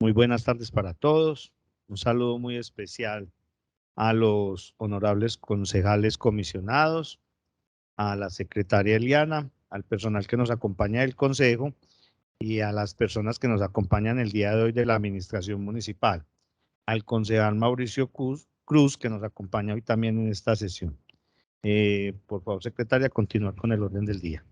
Muy buenas tardes para todos. Un saludo muy especial a los honorables concejales comisionados, a la secretaria Eliana, al personal que nos acompaña del consejo y a las personas que nos acompañan el día de hoy de la administración municipal, al concejal Mauricio Cruz, que nos acompaña hoy también en esta sesión. Por favor, secretaria, continuar con el orden del día.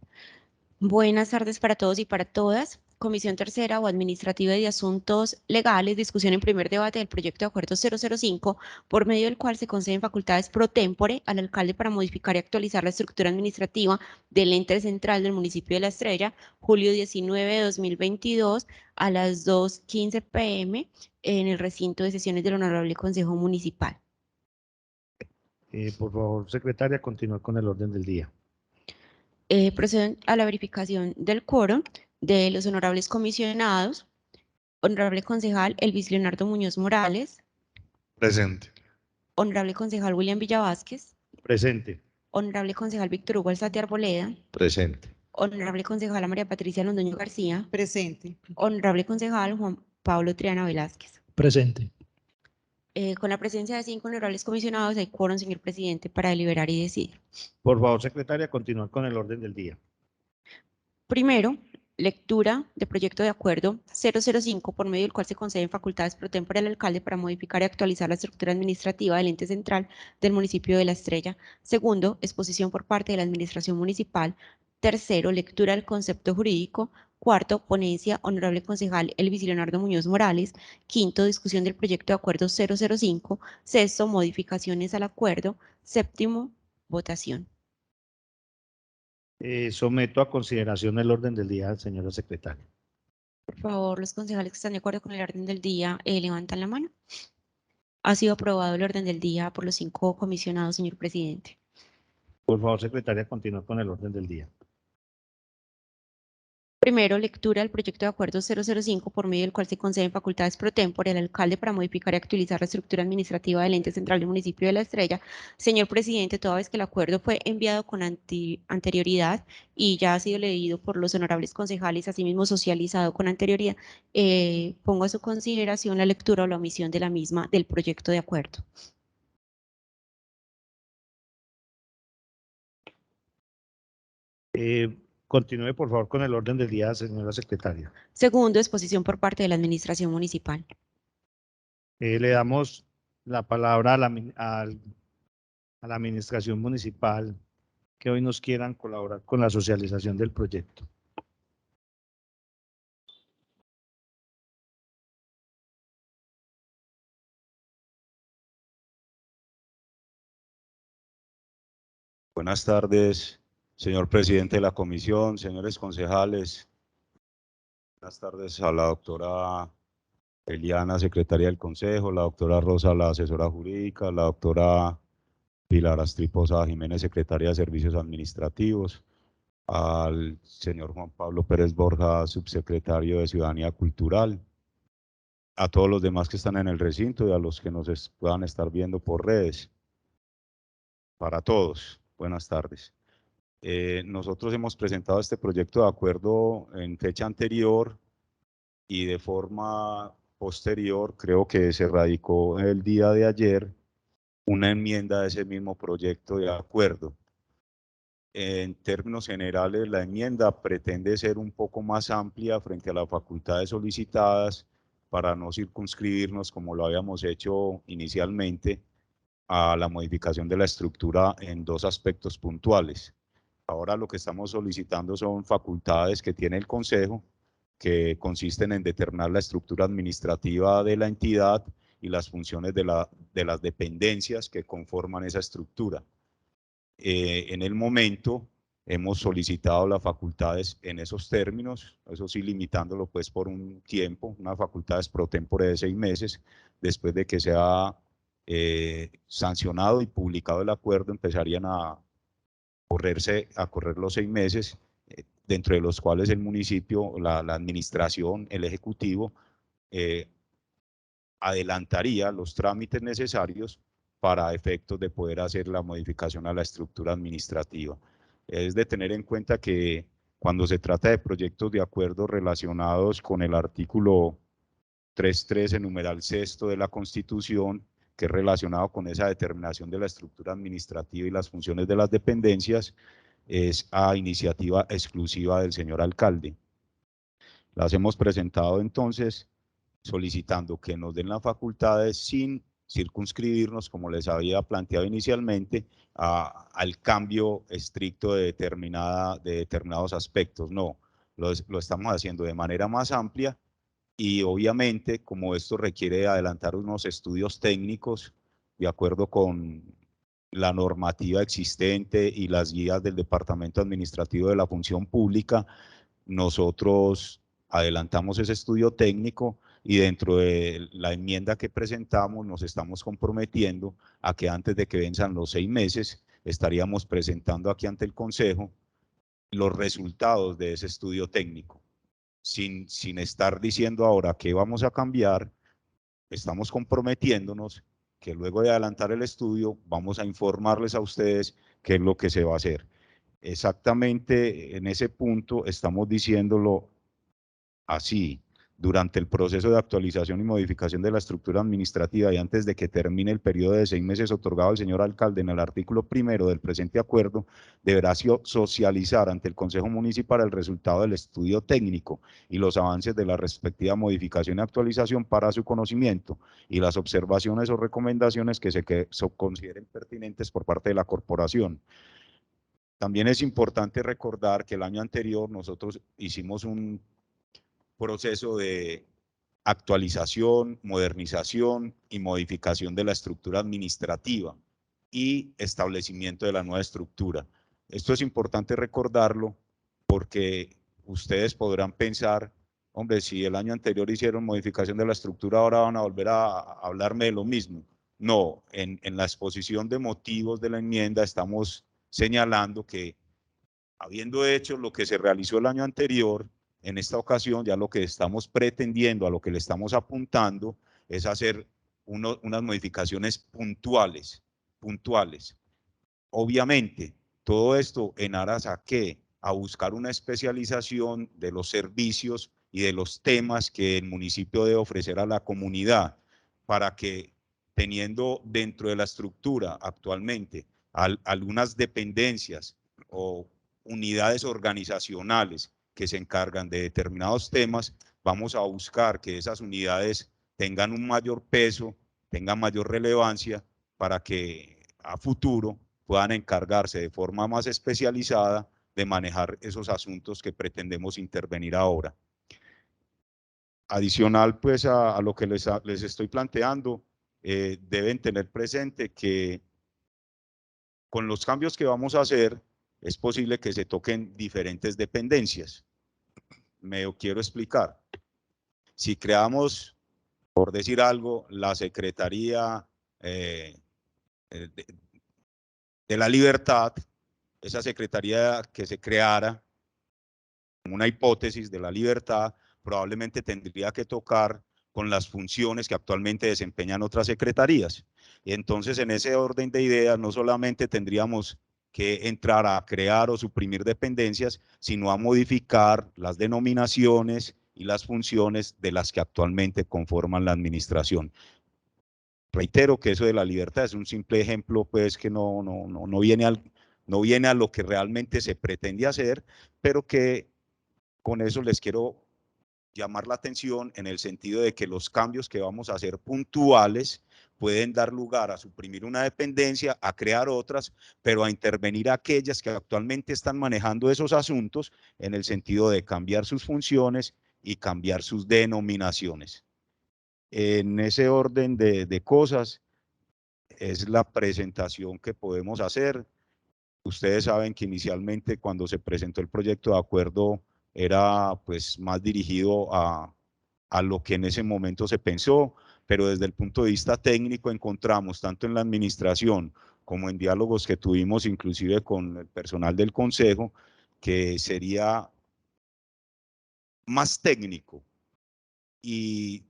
Buenas tardes para todos y para todas. Comisión Tercera o Administrativa de Asuntos Legales, discusión en primer debate del proyecto de acuerdo 005, por medio del cual se conceden facultades pro tempore al alcalde para modificar y actualizar la estructura administrativa del ente central del municipio de La Estrella, julio 19 de 2022 a las 2:15 p.m. en el recinto de sesiones del Honorable Consejo Municipal. Por favor, secretaria, continuar con el orden del día. Procedo a la verificación del quórum de los honorables comisionados. Honorable concejal Elvis Leonardo Muñoz Morales. Presente. Honorable concejal William Villavásquez. Presente. Honorable concejal Víctor Hugo Alzate Arboleda. Presente. Honorable concejala María Patricia Londoño García. Presente. Honorable concejal Juan Pablo Triana Velázquez. Presente. Con la presencia de 5 honorables comisionados, hay quórum, señor presidente, para deliberar y decidir. Por favor, secretaria, continuar con el orden del día. Primero, lectura de proyecto de acuerdo 005, por medio del cual se conceden facultades pro tempore al alcalde para modificar y actualizar la estructura administrativa del ente central del municipio de La Estrella. Segundo, exposición por parte de la administración municipal. Tercero, lectura del concepto jurídico. Cuarto, ponencia, honorable concejal Elvis Leonardo Muñoz Morales. Quinto, discusión del proyecto de acuerdo 005. Sexto, modificaciones al acuerdo. Séptimo, votación. Someto a consideración el orden del día, señora secretaria. Por favor, los concejales que están de acuerdo con el orden del día, levantan la mano. Ha sido aprobado el orden del día por los 5 comisionados, señor presidente. Por favor, secretaria, continuar con el orden del día. Primero, lectura del proyecto de acuerdo 005, por medio del cual se conceden facultades pro tempore al alcalde para modificar y actualizar la estructura administrativa del ente central del municipio de La Estrella. Señor presidente, toda vez que el acuerdo fue enviado con anterioridad y ya ha sido leído por los honorables concejales, asimismo socializado con anterioridad, pongo a su consideración la lectura o la omisión de la misma del proyecto de acuerdo. Continúe, por favor, con el orden del día, señora secretaria. Segundo, exposición por parte de la administración municipal. Le damos la palabra a la administración municipal que hoy nos quieran colaborar con la socialización del proyecto. Buenas tardes, señor presidente de la comisión, señores concejales. Buenas tardes a la doctora Eliana, secretaria del consejo, la doctora Rosa, la asesora jurídica, la doctora Pilar Astriposa Jiménez, secretaria de servicios administrativos, al señor Juan Pablo Pérez Borja, subsecretario de Ciudadanía Cultural, a todos los demás que están en el recinto y a los que nos puedan estar viendo por redes. Para todos, buenas tardes. Nosotros hemos presentado este proyecto de acuerdo en fecha anterior y de forma posterior, creo que se radicó el día de ayer, una enmienda de ese mismo proyecto de acuerdo. En términos generales, la enmienda pretende ser un poco más amplia frente a las facultades solicitadas para no circunscribirnos, como lo habíamos hecho inicialmente, a la modificación de la estructura en 2 aspectos puntuales. Ahora lo que estamos solicitando son facultades que tiene el Consejo, que consisten en determinar la estructura administrativa de la entidad y las funciones de las dependencias que conforman esa estructura. En el momento hemos solicitado las facultades en esos términos, eso sí limitándolo pues por un tiempo, unas facultades pro tempore de 6 meses, después de que sea sancionado y publicado el acuerdo, empezarían a correr los 6 meses, dentro de los cuales el municipio, la administración, el ejecutivo, adelantaría los trámites necesarios para efectos de poder hacer la modificación a la estructura administrativa. Es de tener en cuenta que cuando se trata de proyectos de acuerdo relacionados con el artículo 3.13, numeral sexto de la Constitución, que es relacionado con esa determinación de la estructura administrativa y las funciones de las dependencias, es a iniciativa exclusiva del señor alcalde. Las hemos presentado entonces solicitando que nos den las facultades sin circunscribirnos, como les había planteado inicialmente, al cambio estricto de determinados aspectos. No, lo estamos haciendo de manera más amplia y obviamente, como esto requiere adelantar unos estudios técnicos de acuerdo con la normativa existente y las guías del Departamento Administrativo de la Función Pública, nosotros adelantamos ese estudio técnico y dentro de la enmienda que presentamos nos estamos comprometiendo a que antes de que venzan los 6 meses estaríamos presentando aquí ante el Consejo los resultados de ese estudio técnico. Sin estar diciendo ahora qué vamos a cambiar, estamos comprometiéndonos que luego de adelantar el estudio vamos a informarles a ustedes qué es lo que se va a hacer. Exactamente en ese punto estamos diciéndolo así: durante el proceso de actualización y modificación de la estructura administrativa y antes de que termine el periodo de 6 meses otorgado al señor alcalde en el artículo 1 del presente acuerdo, deberá socializar ante el Consejo Municipal el resultado del estudio técnico y los avances de la respectiva modificación y actualización para su conocimiento y las observaciones o recomendaciones que se consideren pertinentes por parte de la corporación. También es importante recordar que el año anterior nosotros hicimos un proceso de actualización, modernización y modificación de la estructura administrativa y establecimiento de la nueva estructura. Esto es importante recordarlo porque ustedes podrán pensar, hombre, si el año anterior hicieron modificación de la estructura, ahora van a volver a hablarme de lo mismo. No, en la exposición de motivos de la enmienda estamos señalando que, habiendo hecho lo que se realizó el año anterior, en esta ocasión ya lo que estamos pretendiendo, a lo que le estamos apuntando, es hacer unas modificaciones puntuales. Obviamente, todo esto en aras a ¿qué? A buscar una especialización de los servicios y de los temas que el municipio debe ofrecer a la comunidad, para que, teniendo dentro de la estructura actualmente algunas dependencias o unidades organizacionales que se encargan de determinados temas, vamos a buscar que esas unidades tengan un mayor peso, tengan mayor relevancia, para que a futuro puedan encargarse de forma más especializada de manejar esos asuntos que pretendemos intervenir ahora. Adicional pues a lo que les estoy planteando, deben tener presente que con los cambios que vamos a hacer es posible que se toquen diferentes dependencias. Me quiero explicar. Si creamos, por decir algo, la Secretaría de la Libertad, esa secretaría que se creara como una hipótesis de la libertad, probablemente tendría que tocar con las funciones que actualmente desempeñan otras secretarías. Y entonces, en ese orden de ideas, no solamente tendríamos que entrar a crear o suprimir dependencias, sino a modificar las denominaciones y las funciones de las que actualmente conforman la administración. Reitero que eso de la libertad es un simple ejemplo, pues, que no viene a lo que realmente se pretende hacer, pero que con eso les quiero llamar la atención en el sentido de que los cambios que vamos a hacer puntuales pueden dar lugar a suprimir una dependencia, a crear otras, pero a intervenir aquellas que actualmente están manejando esos asuntos en el sentido de cambiar sus funciones y cambiar sus denominaciones. En ese orden de cosas es la presentación que podemos hacer. Ustedes saben que inicialmente, cuando se presentó el proyecto de acuerdo, era pues más dirigido a lo que en ese momento se pensó, pero desde el punto de vista técnico encontramos, tanto en la administración como en diálogos que tuvimos inclusive con el personal del Consejo, que sería más técnico y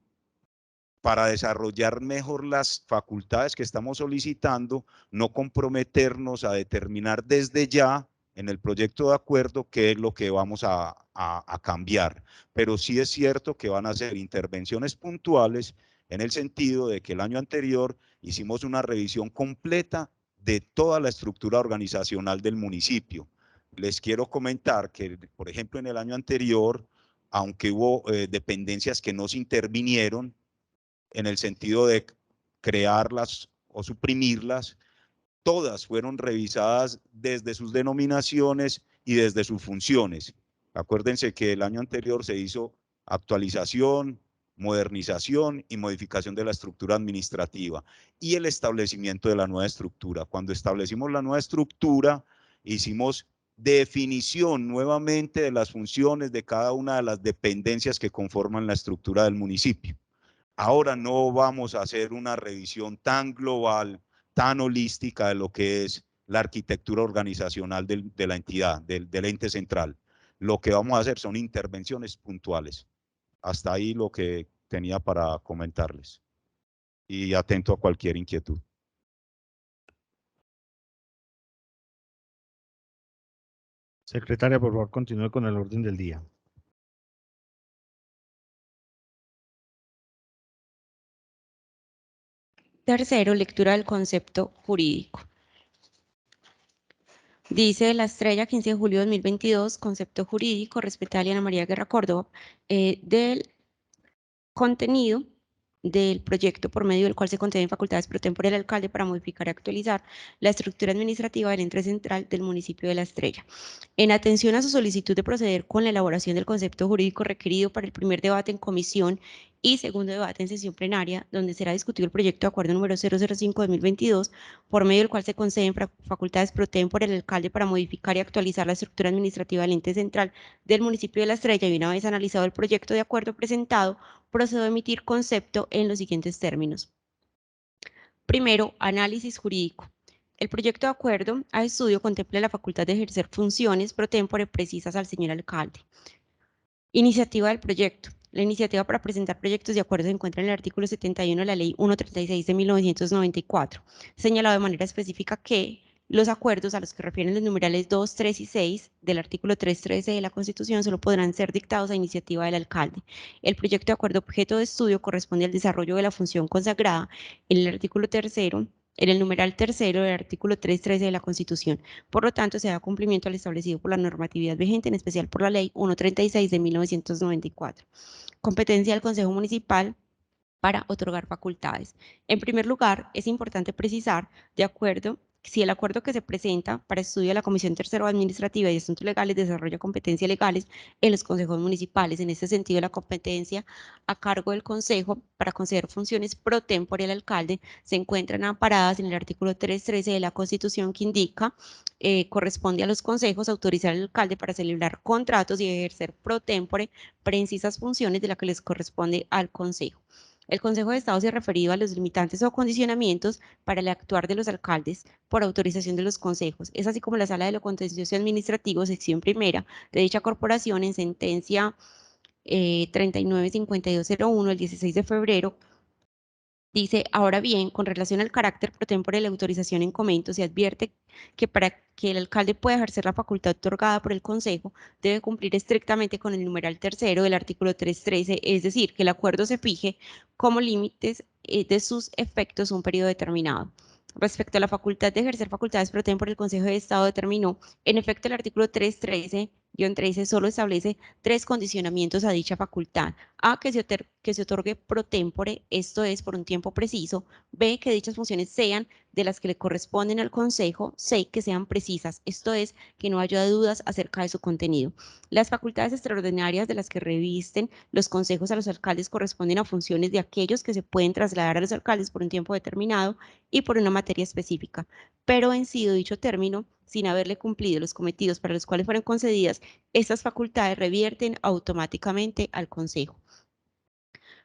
para desarrollar mejor las facultades que estamos solicitando, no comprometernos a determinar desde ya en el proyecto de acuerdo qué es lo que vamos a cambiar, pero sí es cierto que van a ser intervenciones puntuales en el sentido de que el año anterior hicimos una revisión completa de toda la estructura organizacional del municipio. Les quiero comentar que, por ejemplo, en el año anterior, aunque hubo dependencias que no se intervinieron en el sentido de crearlas o suprimirlas, todas fueron revisadas desde sus denominaciones y desde sus funciones. Acuérdense que el año anterior se hizo actualización, modernización y modificación de la estructura administrativa y el establecimiento de la nueva estructura. Cuando establecimos la nueva estructura, hicimos definición nuevamente de las funciones de cada una de las dependencias que conforman la estructura del municipio. Ahora no vamos a hacer una revisión tan global, tan holística de lo que es la arquitectura organizacional de la entidad, del ente central. Lo que vamos a hacer son intervenciones puntuales. Hasta ahí lo que tenía para comentarles. Y atento a cualquier inquietud. Secretaria, por favor, continúe con el orden del día. Tercero, lectura del concepto jurídico. Dice La Estrella, 15 de julio de 2022, concepto jurídico, respecto a Eliana María Guerra Córdoba, del contenido del proyecto por medio del cual se conceden facultades pro tempore al alcalde para modificar y actualizar la estructura administrativa del ente central del municipio de La Estrella. En atención a su solicitud de proceder con la elaboración del concepto jurídico requerido para el primer debate en comisión y segundo debate en sesión plenaria, donde será discutido el proyecto de acuerdo número 005/2022, por medio del cual se conceden facultades pro tempore al alcalde para modificar y actualizar la estructura administrativa del ente central del municipio de La Estrella, y una vez analizado el proyecto de acuerdo presentado, procedo a emitir concepto en los siguientes términos. Primero, análisis jurídico. El proyecto de acuerdo a estudio contempla la facultad de ejercer funciones pro tempore precisas al señor alcalde. Iniciativa del proyecto. La iniciativa para presentar proyectos de acuerdo se encuentra en el artículo 71 de la Ley 136 de 1994, señalado de manera específica que los acuerdos a los que refieren los numerales 2, 3 y 6 del artículo 313 de la Constitución solo podrán ser dictados a iniciativa del alcalde. El proyecto de acuerdo objeto de estudio corresponde al desarrollo de la función consagrada en el artículo 3º, en el numeral 3º del artículo 313 de la Constitución. Por lo tanto, se da cumplimiento al establecido por la normatividad vigente, en especial por la Ley 136 de 1994. Competencia del Consejo Municipal para otorgar facultades. En primer lugar, es importante precisar, de acuerdo, si el acuerdo que se presenta para estudio de la Comisión Tercera Administrativa y Asuntos Legales desarrolla competencias legales en los consejos municipales. En este sentido, la competencia a cargo del Consejo para conceder funciones pro tempore al alcalde se encuentran amparadas en el artículo 313 de la Constitución, que indica corresponde a los consejos autorizar al alcalde para celebrar contratos y ejercer pro tempore precisas funciones de las que les corresponde al Consejo. El Consejo de Estado se ha referido a los limitantes o condicionamientos para el actuar de los alcaldes por autorización de los consejos. Es así como la Sala de lo Contencioso Administrativo, sección primera de dicha corporación, en sentencia 395201, el 16 de febrero, dice: ahora bien, con relación al carácter pro tempore de la autorización en comento, se advierte que para que el alcalde pueda ejercer la facultad otorgada por el Consejo, debe cumplir estrictamente con el numeral 3º del artículo 313, es decir, que el acuerdo se fije como límites de sus efectos un periodo determinado. Respecto a la facultad de ejercer facultades pro tempore, el Consejo de Estado determinó, en efecto, el artículo 313-13 solo establece 3 condicionamientos a dicha facultad: A, que se otorgue pro tempore, esto es, por un tiempo preciso; B, que dichas funciones sean de las que le corresponden al Consejo; C, que sean precisas, esto es, que no haya dudas acerca de su contenido. Las facultades extraordinarias de las que revisten los consejos a los alcaldes corresponden a funciones de aquellos que se pueden trasladar a los alcaldes por un tiempo determinado y por una materia específica, pero vencido dicho término, sin haberle cumplido los cometidos para los cuales fueron concedidas, estas facultades revierten automáticamente al Consejo.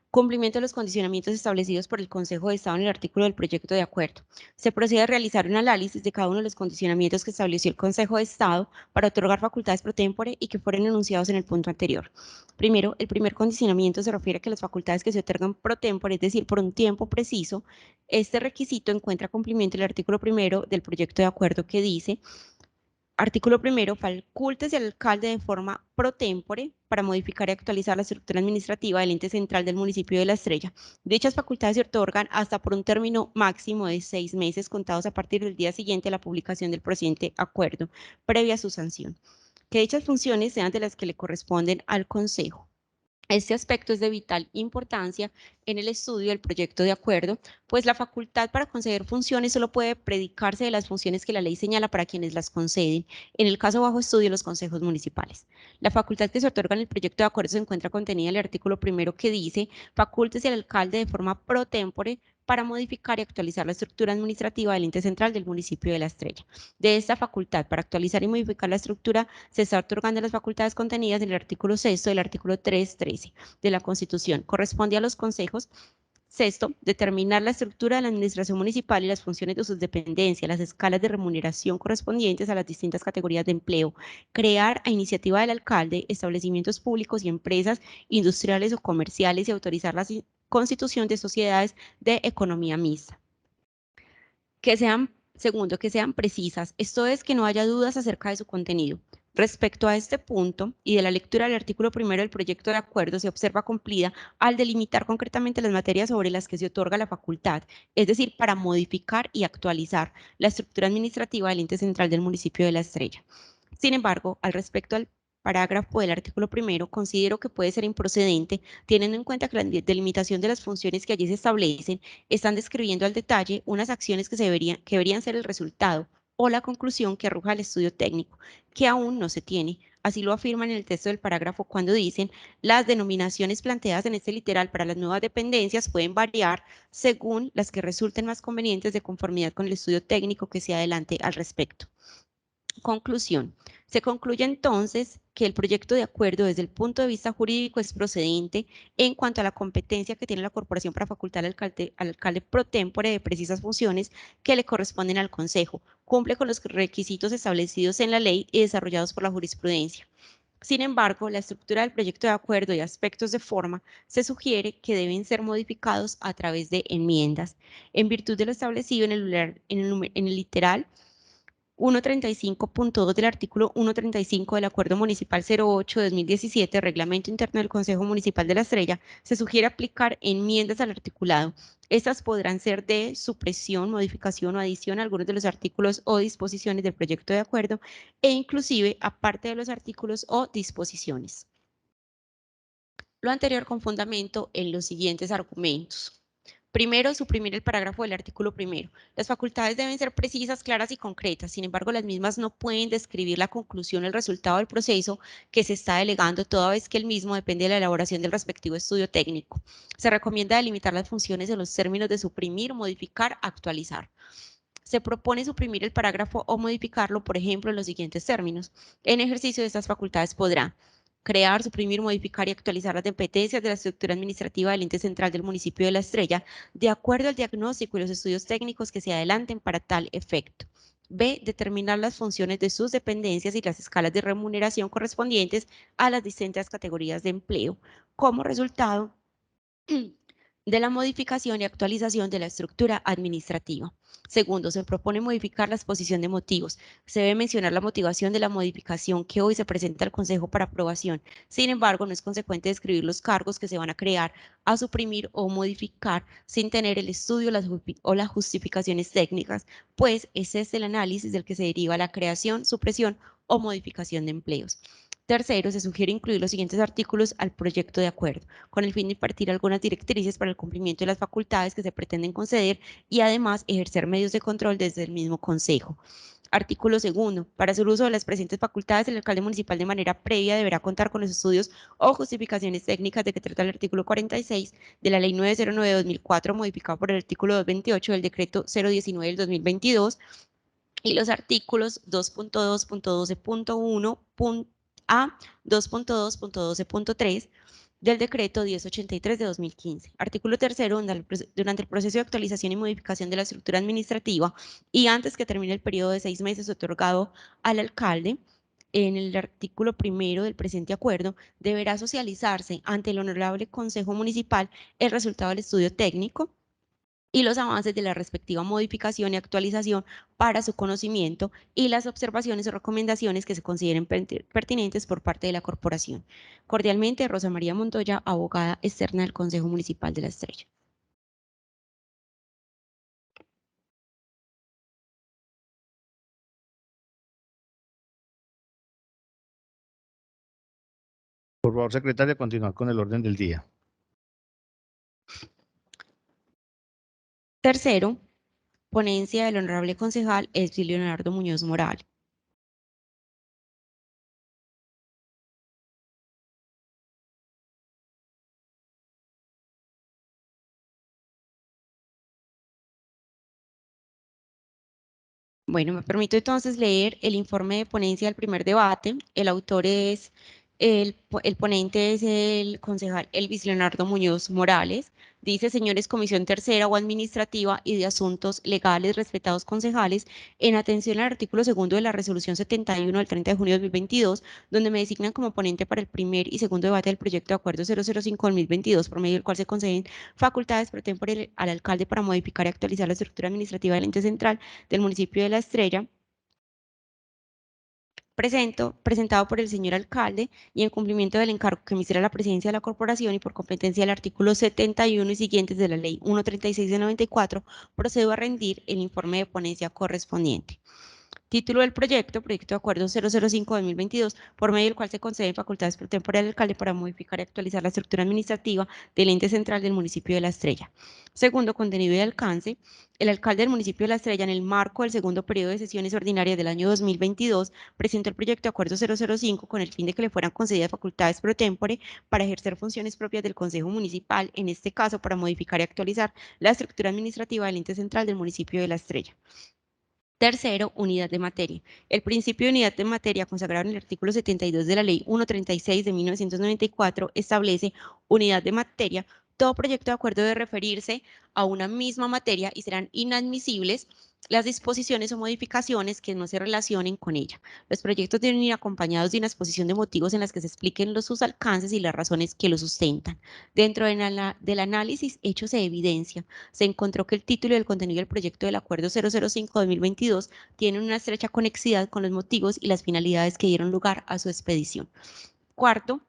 Cumplimiento de los condicionamientos establecidos por el Consejo de Estado en el artículo del proyecto de acuerdo. Se procede a realizar un análisis de cada uno de los condicionamientos que estableció el Consejo de Estado para otorgar facultades pro tempore y que fueron enunciados en el punto anterior. Primero, el primer condicionamiento se refiere a que las facultades que se otorgan pro tempore, es decir, por un tiempo preciso, este requisito encuentra cumplimiento en el artículo 1 del proyecto de acuerdo, que dice: Artículo primero, facultese al alcalde de forma pro tempore para modificar y actualizar la estructura administrativa del ente central del municipio de La Estrella. Dichas facultades se otorgan hasta por un término máximo de 6 meses contados a partir del día siguiente a la publicación del presente acuerdo, previa su sanción. Que dichas funciones sean de las que le corresponden al Consejo. Este aspecto es de vital importancia en el estudio del proyecto de acuerdo, pues la facultad para conceder funciones solo puede predicarse de las funciones que la ley señala para quienes las conceden, en el caso bajo estudio los consejos municipales. La facultad que se otorga en el proyecto de acuerdo se encuentra contenida en el artículo primero que dice, facúltese al alcalde de forma pro tempore para modificar y actualizar la estructura administrativa del ente central del municipio de La Estrella. De esta facultad para actualizar y modificar la estructura se está otorgando las facultades contenidas en el artículo 6 del artículo 313 de la Constitución. Corresponde a los consejos. Sexto, determinar la estructura de la administración municipal y las funciones de sus dependencias, las escalas de remuneración correspondientes a las distintas categorías de empleo, crear a iniciativa del alcalde establecimientos públicos y empresas industriales o comerciales y autorizar la constitución de sociedades de economía mixta. Segundo, que sean precisas, esto es que no haya dudas acerca de su contenido. Respecto a este punto y de la lectura del artículo primero del proyecto de acuerdo se observa cumplida al delimitar concretamente las materias sobre las que se otorga la facultad, es decir, para modificar y actualizar la estructura administrativa del ente central del municipio de La Estrella. Sin embargo, al respecto al parágrafo del artículo primero, considero que puede ser improcedente, teniendo en cuenta que la delimitación de las funciones que allí se establecen están describiendo al detalle unas acciones que deberían ser el resultado o la conclusión que arroja el estudio técnico, que aún no se tiene. Así lo afirman en el texto del parágrafo cuando dicen, las denominaciones planteadas en este literal para las nuevas dependencias pueden variar según las que resulten más convenientes de conformidad con el estudio técnico que se adelante al respecto. Conclusión. Se concluye entonces que el proyecto de acuerdo desde el punto de vista jurídico es procedente en cuanto a la competencia que tiene la corporación para facultar al alcalde pro tempore de precisas funciones que le corresponden al Consejo. Cumple con los requisitos establecidos en la ley y desarrollados por la jurisprudencia. Sin embargo, la estructura del proyecto de acuerdo y aspectos de forma se sugiere que deben ser modificados a través de enmiendas. En virtud de lo establecido en el literal 135.2 del artículo 135 del Acuerdo Municipal 08-2017, Reglamento Interno del Consejo Municipal de La Estrella, se sugiere aplicar enmiendas al articulado. Estas podrán ser de supresión, modificación o adición a algunos de los artículos o disposiciones del proyecto de acuerdo e inclusive aparte de los artículos o disposiciones. Lo anterior con fundamento en los siguientes argumentos. Primero, suprimir el parágrafo del artículo primero. Las facultades deben ser precisas, claras y concretas. Sin embargo, las mismas no pueden describir la conclusión o el resultado del proceso que se está delegando, toda vez que el mismo depende de la elaboración del respectivo estudio técnico. Se recomienda delimitar las funciones en los términos de suprimir, modificar, actualizar. Se propone suprimir el parágrafo o modificarlo, por ejemplo, en los siguientes términos. En ejercicio de estas facultades podrá crear, suprimir, modificar y actualizar las dependencias de la estructura administrativa del ente central del municipio de La Estrella, de acuerdo al diagnóstico y los estudios técnicos que se adelanten para tal efecto. B. Determinar las funciones de sus dependencias y las escalas de remuneración correspondientes a las distintas categorías de empleo. Como resultado de la modificación y actualización de la estructura administrativa. Segundo, se propone modificar la exposición de motivos. Se debe mencionar la motivación de la modificación que hoy se presenta al Consejo para aprobación. Sin embargo, no es consecuente describir los cargos que se van a crear, a suprimir o modificar sin tener el estudio o las justificaciones técnicas, pues ese es el análisis del que se deriva la creación, supresión o modificación de empleos. Tercero, se sugiere incluir los siguientes artículos al proyecto de acuerdo, con el fin de impartir algunas directrices para el cumplimiento de las facultades que se pretenden conceder y además ejercer medios de control desde el mismo Consejo. Artículo segundo. Para hacer uso de las presentes facultades, el alcalde municipal de manera previa deberá contar con los estudios o justificaciones técnicas de que trata el artículo 46 de la Ley 909/2004, modificado por el artículo 228 del Decreto 019 del 2022, y los artículos 2.2.12.1. A 2.2.12.3 del decreto 1083 de 2015. Artículo tercero, durante el proceso de actualización y modificación de la estructura administrativa y antes que termine el periodo de 6 meses otorgado al alcalde, en el artículo primero del presente acuerdo, deberá socializarse ante el Honorable Consejo Municipal el resultado del estudio técnico y los avances de la respectiva modificación y actualización para su conocimiento y las observaciones o recomendaciones que se consideren pertinentes por parte de la corporación. Cordialmente, Rosa María Montoya, abogada externa del Consejo Municipal de La Estrella. Por favor, secretaria, continuar con el orden del día. Tercero, ponencia del honorable concejal Edwin Leonardo Muñoz Morales. Bueno, me permito entonces leer el informe de ponencia del primer debate. El autor es, el ponente es el concejal Elvis Leonardo Muñoz Morales. Dice, señores Comisión Tercera o Administrativa y de Asuntos Legales, respetados concejales, en atención al artículo 2 de la Resolución 71 del 30 de junio de 2022, donde me designan como ponente para el primer y segundo debate del proyecto de acuerdo 005-2022, por medio del cual se conceden facultades pro tempore al alcalde para modificar y actualizar la estructura administrativa del ente central del municipio de La Estrella, presentado por el señor alcalde y en cumplimiento del encargo que me hiciera la presidencia de la corporación y por competencia del artículo 71 y siguientes de la ley 136 de 94, procedo a rendir el informe de ponencia correspondiente. Título del proyecto de acuerdo 005-2022, por medio del cual se conceden facultades pro tempore al alcalde para modificar y actualizar la estructura administrativa del ente central del municipio de La Estrella. Segundo, contenido y alcance. El alcalde del municipio de La Estrella, en el marco del segundo periodo de sesiones ordinarias del año 2022, presentó el proyecto de acuerdo 005 con el fin de que le fueran concedidas facultades pro tempore para ejercer funciones propias del Consejo Municipal, en este caso para modificar y actualizar la estructura administrativa del ente central del municipio de La Estrella. Tercero, unidad de materia. El principio de unidad de materia consagrado en el artículo 72 de la Ley 136 de 1994 establece unidad de materia. Todo proyecto de acuerdo debe referirse a una misma materia y serán inadmisibles las disposiciones o modificaciones que no se relacionen con ella. Los proyectos deben ir acompañados de una exposición de motivos en las que se expliquen sus alcances y las razones que los sustentan. Dentro del análisis hecho se evidencia, se encontró que el título y el contenido del proyecto del Acuerdo 005-2022 tienen una estrecha conexidad con los motivos y las finalidades que dieron lugar a su expedición. Cuarto,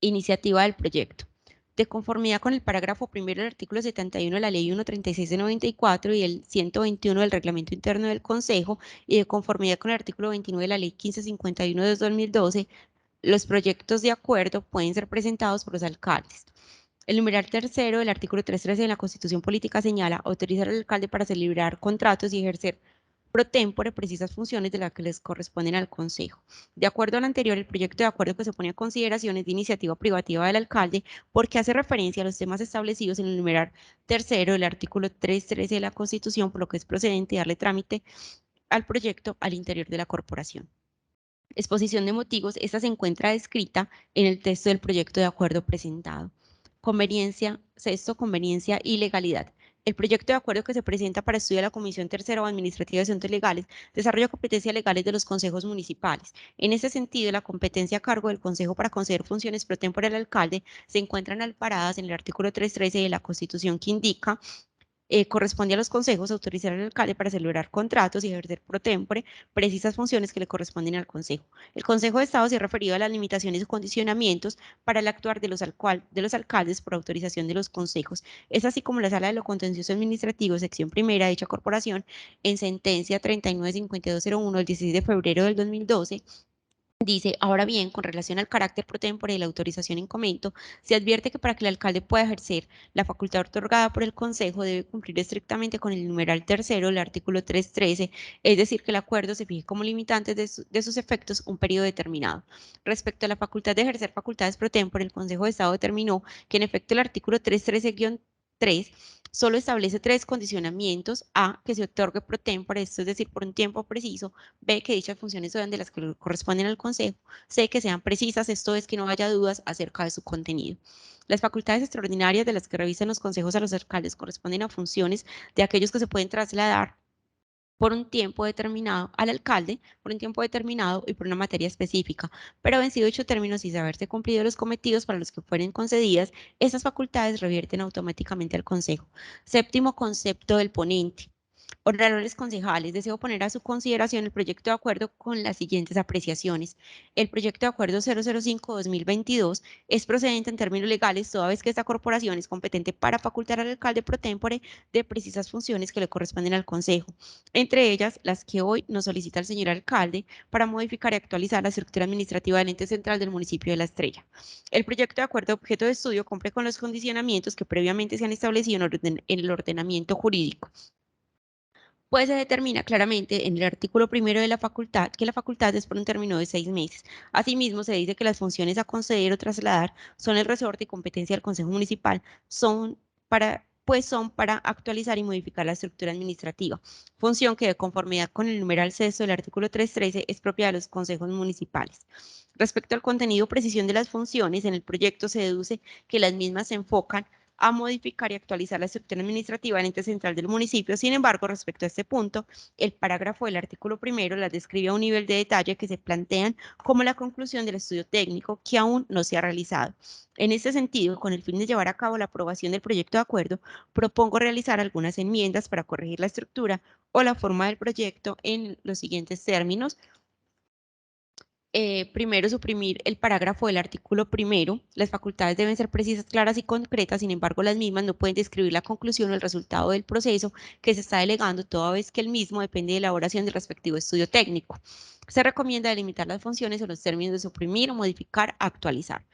iniciativa del proyecto. De conformidad con el parágrafo primero del artículo 71 de la Ley 136 de 94 y el 121 del Reglamento Interno del Consejo, y de conformidad con el artículo 29 de la Ley 1551 de 2012, los proyectos de acuerdo pueden ser presentados por los alcaldes. El numeral tercero del artículo 313 de la Constitución Política señala autorizar al alcalde para celebrar contratos y ejercer pro tempore precisas funciones de las que les corresponden al Consejo. De acuerdo al anterior, el proyecto de acuerdo que se pone a consideración es de iniciativa privativa del alcalde porque hace referencia a los temas establecidos en el numeral tercero del artículo 313 de la Constitución, por lo que es procedente darle trámite al proyecto al interior de la corporación. Exposición de motivos, esta se encuentra descrita en el texto del proyecto de acuerdo presentado. Conveniencia, sexto, conveniencia y legalidad. El proyecto de acuerdo que se presenta para estudio de la Comisión Tercera o Administrativa de Asuntos Legales desarrolla competencias legales de los consejos municipales. En ese sentido, la competencia a cargo del Consejo para conceder funciones pro tempore al alcalde se encuentran amparadas en el artículo 313 de la Constitución, que indica corresponde a los consejos autorizar al alcalde para celebrar contratos y ejercer pro tempore precisas funciones que le corresponden al consejo. El Consejo de Estado se ha referido a las limitaciones y condicionamientos para el actuar de los alcaldes por autorización de los consejos. Es así como la Sala de lo Contencioso Administrativo, sección primera de dicha corporación, en sentencia 395201 del 16 de febrero del 2012, dice, ahora bien, con relación al carácter pro tempore de la autorización en comento, se advierte que para que el alcalde pueda ejercer la facultad otorgada por el Consejo debe cumplir estrictamente con el numeral tercero del artículo 313, es decir, que el acuerdo se fije como limitante de sus efectos un periodo determinado. Respecto a la facultad de ejercer facultades pro tempore, el Consejo de Estado determinó que en efecto el artículo 313-3 solo establece tres condicionamientos: A, que se otorgue pro tempore, esto es decir, por un tiempo preciso; B, que dichas funciones sean de las que corresponden al Consejo; C, que sean precisas, esto es, que no haya dudas acerca de su contenido. Las facultades extraordinarias de las que revisan los consejos a los alcaldes corresponden a funciones de aquellos que se pueden trasladar por un tiempo determinado al alcalde, por un tiempo determinado y por una materia específica, pero vencido dicho término sin haberse cumplido los cometidos para los que fueren concedidas, esas facultades revierten automáticamente al Consejo. Séptimo concepto del ponente. Honorables concejales, deseo poner a su consideración el proyecto de acuerdo con las siguientes apreciaciones. El proyecto de acuerdo 005-2022 es procedente en términos legales, toda vez que esta corporación es competente para facultar al alcalde pro tempore de precisas funciones que le corresponden al Consejo, entre ellas las que hoy nos solicita el señor alcalde para modificar y actualizar la estructura administrativa del ente central del municipio de La Estrella. El proyecto de acuerdo objeto de estudio cumple con los condicionamientos que previamente se han establecido en el ordenamiento jurídico. Pues se determina claramente en el artículo primero de la facultad que la facultad es por un término de 6 meses. Asimismo, se dice que las funciones a conceder o trasladar son el resorte y competencia del Consejo Municipal, son para actualizar y modificar la estructura administrativa, función que de conformidad con el numeral sexto del artículo 313 es propia de los consejos municipales. Respecto al contenido o precisión de las funciones, en el proyecto se deduce que las mismas se enfocan a modificar y actualizar la estructura administrativa del ente central del municipio. Sin embargo, respecto a este punto, el parágrafo del artículo primero las describe a un nivel de detalle que se plantean como la conclusión del estudio técnico que aún no se ha realizado. En este sentido, con el fin de llevar a cabo la aprobación del proyecto de acuerdo, propongo realizar algunas enmiendas para corregir la estructura o la forma del proyecto en los siguientes términos. Primero, suprimir el parágrafo del artículo primero. Las facultades deben ser precisas, claras y concretas, sin embargo, las mismas no pueden describir la conclusión o el resultado del proceso que se está delegando, toda vez que el mismo depende de la elaboración del respectivo estudio técnico. Se recomienda delimitar las funciones o los términos de suprimir o modificar, actualizar.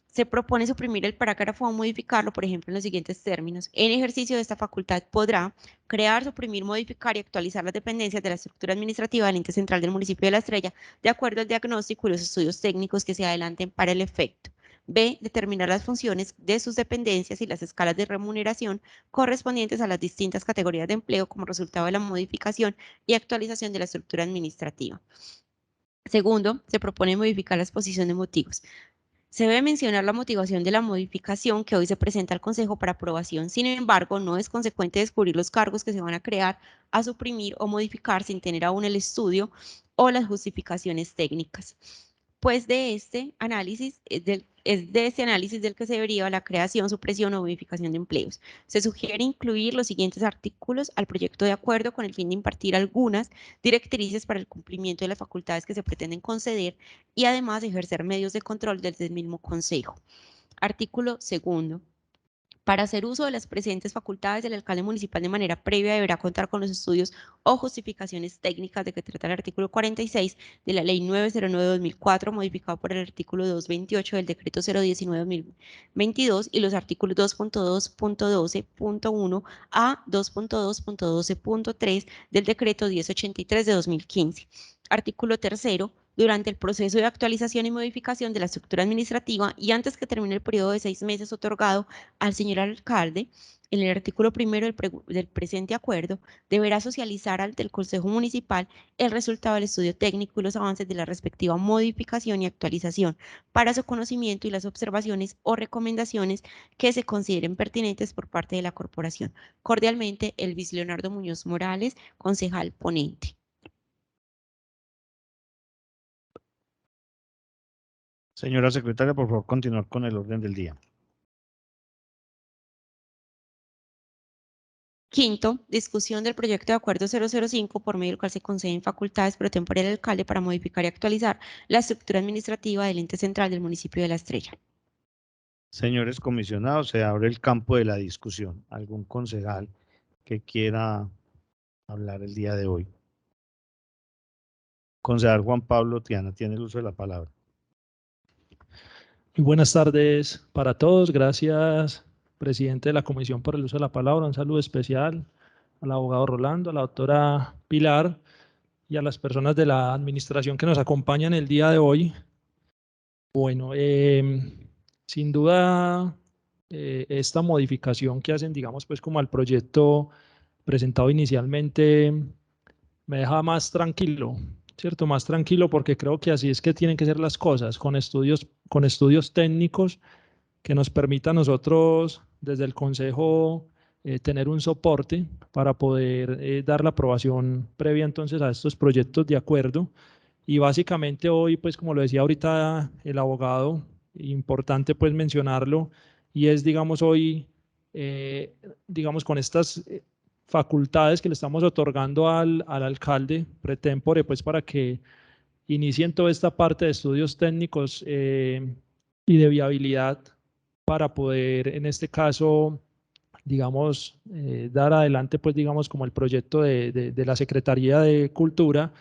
Se propone suprimir el parágrafo o modificarlo, por ejemplo, en los siguientes términos. En ejercicio de esta facultad podrá crear, suprimir, modificar y actualizar las dependencias de la estructura administrativa del ente central del municipio de La Estrella, de acuerdo al diagnóstico y los estudios técnicos que se adelanten para el efecto. B. Determinar las funciones de sus dependencias y las escalas de remuneración correspondientes a las distintas categorías de empleo como resultado de la modificación y actualización de la estructura administrativa. Segundo, se propone modificar la exposición de motivos. Se debe mencionar la motivación de la modificación que hoy se presenta al Consejo para aprobación. Sin embargo, no es consecuente descubrir los cargos que se van a crear, a suprimir o modificar sin tener aún el estudio o las justificaciones técnicas. Pues de este análisis es de este análisis del que se deriva la creación, supresión o modificación de empleos. Se sugiere incluir los siguientes artículos al proyecto de acuerdo con el fin de impartir algunas directrices para el cumplimiento de las facultades que se pretenden conceder y además ejercer medios de control desde el mismo Consejo. Artículo segundo. Para hacer uso de las presentes facultades, el alcalde municipal de manera previa deberá contar con los estudios o justificaciones técnicas de que trata el artículo 46 de la Ley 909/2004, modificado por el artículo 228 del Decreto 019/2022 y los artículos 2.2.12.1 a 2.2.12.3 del Decreto 1083 de 2015. Artículo tercero. Durante el proceso de actualización y modificación de la estructura administrativa y antes que termine el periodo de 6 meses otorgado al señor alcalde, en el artículo primero del presente acuerdo, deberá socializar ante el Consejo Municipal el resultado del estudio técnico y los avances de la respectiva modificación y actualización para su conocimiento y las observaciones o recomendaciones que se consideren pertinentes por parte de la corporación. Cordialmente, Elvis Leonardo Muñoz Morales, concejal ponente. Señora secretaria, por favor, continuar con el orden del día. Quinto, discusión del proyecto de acuerdo 005 por medio del cual se conceden facultades pro tempore al alcalde para modificar y actualizar la estructura administrativa del ente central del municipio de La Estrella. Señores comisionados, se abre el campo de la discusión. ¿Algún concejal que quiera hablar el día de hoy? Concejal Juan Pablo Tiana tiene el uso de la palabra. Muy buenas tardes para todos. Gracias, presidente de la comisión, por el uso de la palabra. Un saludo especial al abogado Rolando, a la doctora Pilar y a las personas de la administración que nos acompañan el día de hoy. Bueno, sin duda, esta modificación que hacen, digamos, pues como al proyecto presentado inicialmente, me deja más tranquilo, ¿cierto? Más tranquilo porque creo que así es que tienen que ser las cosas, con estudios técnicos que nos permitan a nosotros desde el Consejo tener un soporte para poder dar la aprobación previa entonces a estos proyectos de acuerdo. Y básicamente hoy, pues como lo decía ahorita el abogado, importante pues mencionarlo, y es digamos hoy, digamos con estas facultades que le estamos otorgando al alcalde pre tempore, pues para que inicien toda esta parte de estudios técnicos y de viabilidad para poder en este caso digamos, dar adelante, pues, digamos, como el proyecto de la Secretaría de Cultura.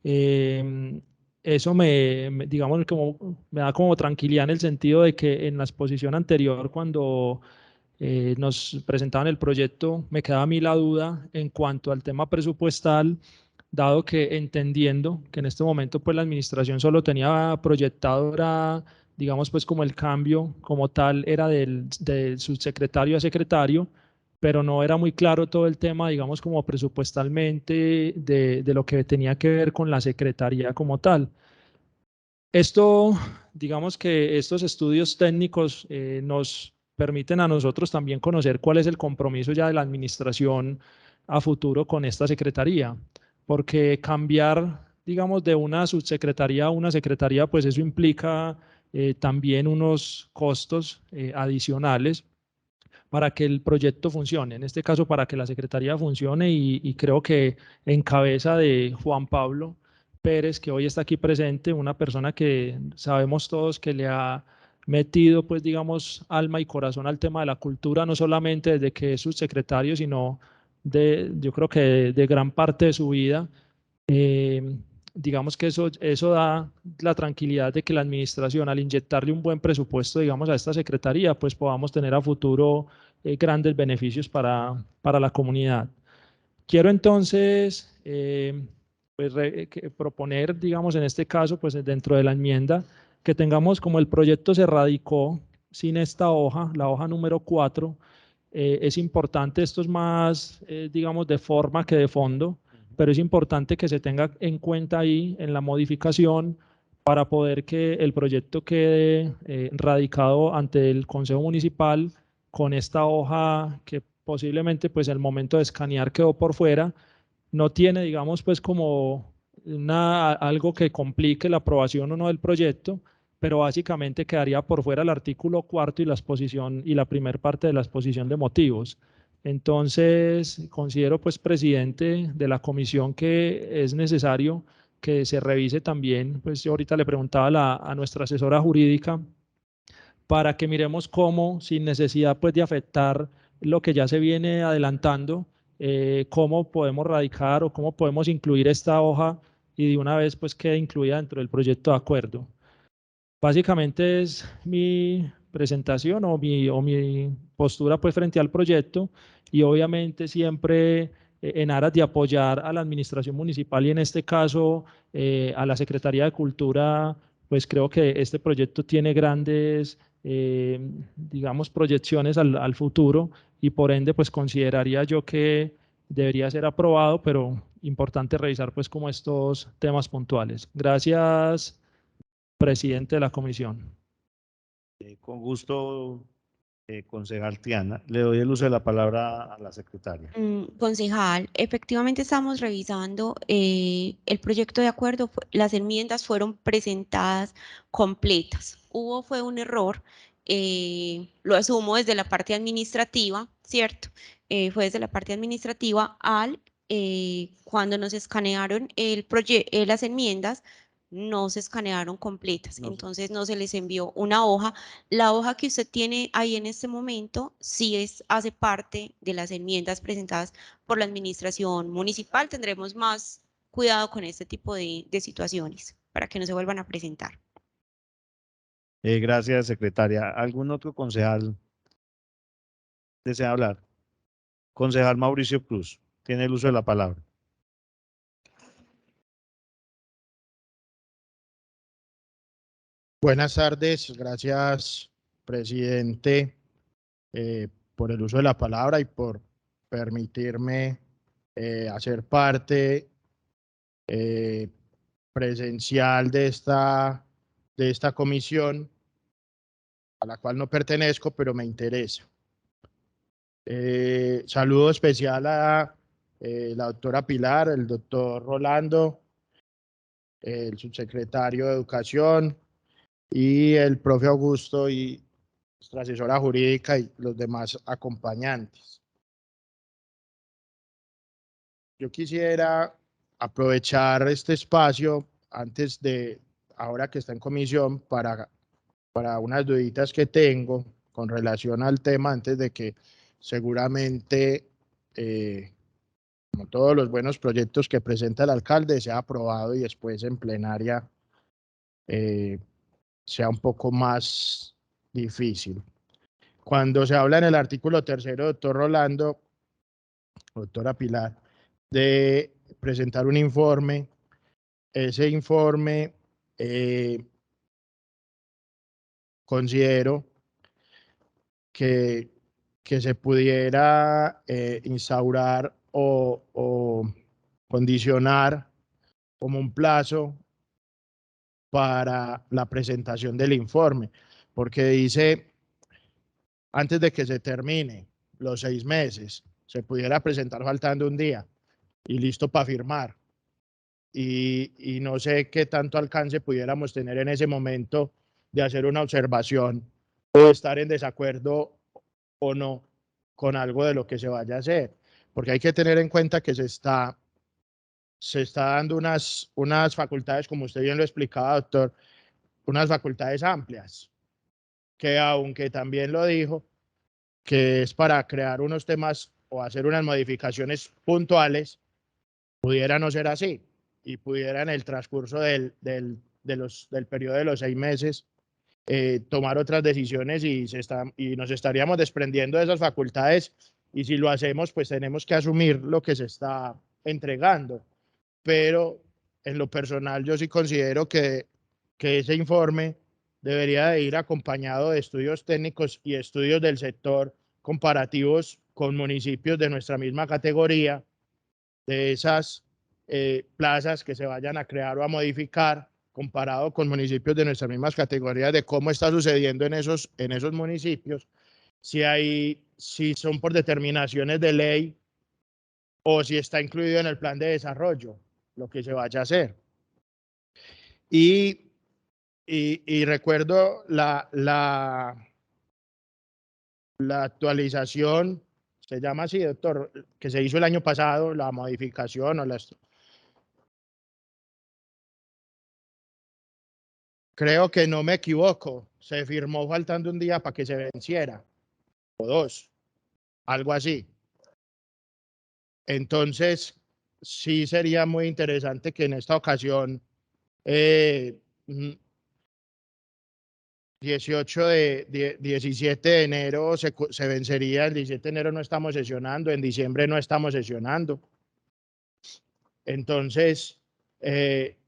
Eso digamos, como, me da como tranquilidad en el sentido de que en la exposición anterior, cuando nos presentaban el proyecto, me quedaba a mí la duda en cuanto al tema presupuestal, dado que entendiendo que en este momento pues la administración solo tenía proyectado, era, digamos pues como el cambio como tal era del subsecretario a secretario, pero no era muy claro todo el tema, digamos como presupuestalmente de lo que tenía que ver con la secretaría como tal. Esto, digamos que estos estudios técnicos nos permiten a nosotros también conocer cuál es el compromiso ya de la administración a futuro con esta secretaría, porque cambiar, digamos, de una subsecretaría a una secretaría, pues eso implica también unos costos adicionales para que el proyecto funcione, en este caso para que la secretaría funcione y creo que en cabeza de Juan Pablo Pérez, que hoy está aquí presente, una persona que sabemos todos que le ha metido, pues digamos, alma y corazón al tema de la cultura, no solamente desde que es subsecretario, sino yo creo que de gran parte de su vida. Digamos que eso da la tranquilidad de que la administración, al inyectarle un buen presupuesto, digamos, a esta secretaría, pues podamos tener a futuro grandes beneficios para la comunidad. Quiero entonces pues, proponer, digamos, en este caso, pues dentro de la enmienda, que tengamos como el proyecto se radicó sin esta hoja, la hoja número 4. Es importante, esto es más, digamos, de forma que de fondo, pero es importante que se tenga en cuenta ahí en la modificación para poder que el proyecto quede radicado ante el Consejo Municipal con esta hoja que posiblemente pues el momento de escanear quedó por fuera, no tiene digamos pues como algo que complique la aprobación o no del proyecto, pero básicamente quedaría por fuera el artículo 4 y la exposición y la primera parte de la exposición de motivos. Entonces, considero pues presidente de la comisión que es necesario que se revise también, pues yo ahorita le preguntaba a nuestra asesora jurídica para que miremos cómo, sin necesidad pues de afectar lo que ya se viene adelantando, cómo podemos radicar o cómo podemos incluir esta hoja y de una vez pues quede incluida dentro del proyecto de acuerdo. Básicamente es mi presentación o mi postura pues frente al proyecto y obviamente siempre en aras de apoyar a la administración municipal y en este caso a la Secretaría de Cultura, pues creo que este proyecto tiene grandes, digamos, proyecciones al futuro y por ende pues consideraría yo que debería ser aprobado, pero importante revisar pues como estos temas puntuales. Gracias, presidente de la comisión. Con gusto, concejal Triana. Le doy el uso de la palabra a la secretaria. Concejal, efectivamente estamos revisando el proyecto de acuerdo. Las enmiendas fueron presentadas completas. Fue un error, lo asumo desde la parte administrativa, ¿cierto? Fue desde la parte administrativa cuando nos escanearon las enmiendas, no se escanearon completas, entonces no se les envió una hoja. La hoja que usted tiene ahí en este momento sí hace parte de las enmiendas presentadas por la administración municipal. Tendremos más cuidado con este tipo de situaciones para que no se vuelvan a presentar. Gracias, secretaria. ¿Algún otro concejal desea hablar? Concejal Mauricio Cruz, tiene el uso de la palabra. Buenas tardes, gracias, presidente, por el uso de la palabra y por permitirme hacer parte presencial de esta comisión, a la cual no pertenezco, pero me interesa. Saludo especial a la doctora Pilar, el doctor Rolando, el subsecretario de Educación y el profe Augusto y nuestra asesora jurídica y los demás acompañantes. Yo quisiera aprovechar este espacio antes de, ahora que está en comisión, para unas duditas que tengo con relación al tema, antes de que seguramente, como todos los buenos proyectos que presenta el alcalde, sea aprobado y después en plenaria sea un poco más difícil. Cuando se habla en el artículo 3, doctor Rolando, doctora Pilar, de presentar un informe, ese informe considero que se pudiera instaurar o condicionar como un plazo para la presentación del informe, porque dice, antes de que se termine los 6 meses, se pudiera presentar faltando un día y listo para firmar. Y no sé qué tanto alcance pudiéramos tener en ese momento de hacer una observación o estar en desacuerdo o no con algo de lo que se vaya a hacer, porque hay que tener en cuenta que se está dando unas facultades, como usted bien lo explicaba, doctor, unas facultades amplias, que aunque también lo dijo, que es para crear unos temas o hacer unas modificaciones puntuales, pudiera no ser así y pudiera en el transcurso del periodo de los 6 meses tomar otras decisiones y nos estaríamos desprendiendo de esas facultades, y si lo hacemos, pues tenemos que asumir lo que se está entregando. Pero en lo personal yo sí considero que ese informe debería de ir acompañado de estudios técnicos y estudios del sector comparativos con municipios de nuestra misma categoría, de esas plazas que se vayan a crear o a modificar, comparado con municipios de nuestras mismas categorías, de cómo está sucediendo en esos municipios, si son por determinaciones de ley o si está incluido en el plan de desarrollo, lo que se vaya a hacer. Y recuerdo la actualización, se llama así, doctor, que se hizo el año pasado, la modificación o creo que no me equivoco, se firmó faltando un día para que se venciera, o 2, algo así. Entonces, sí sería muy interesante que en esta ocasión, 17 de enero se vencería, el 17 de enero no estamos sesionando, en diciembre no estamos sesionando. Entonces,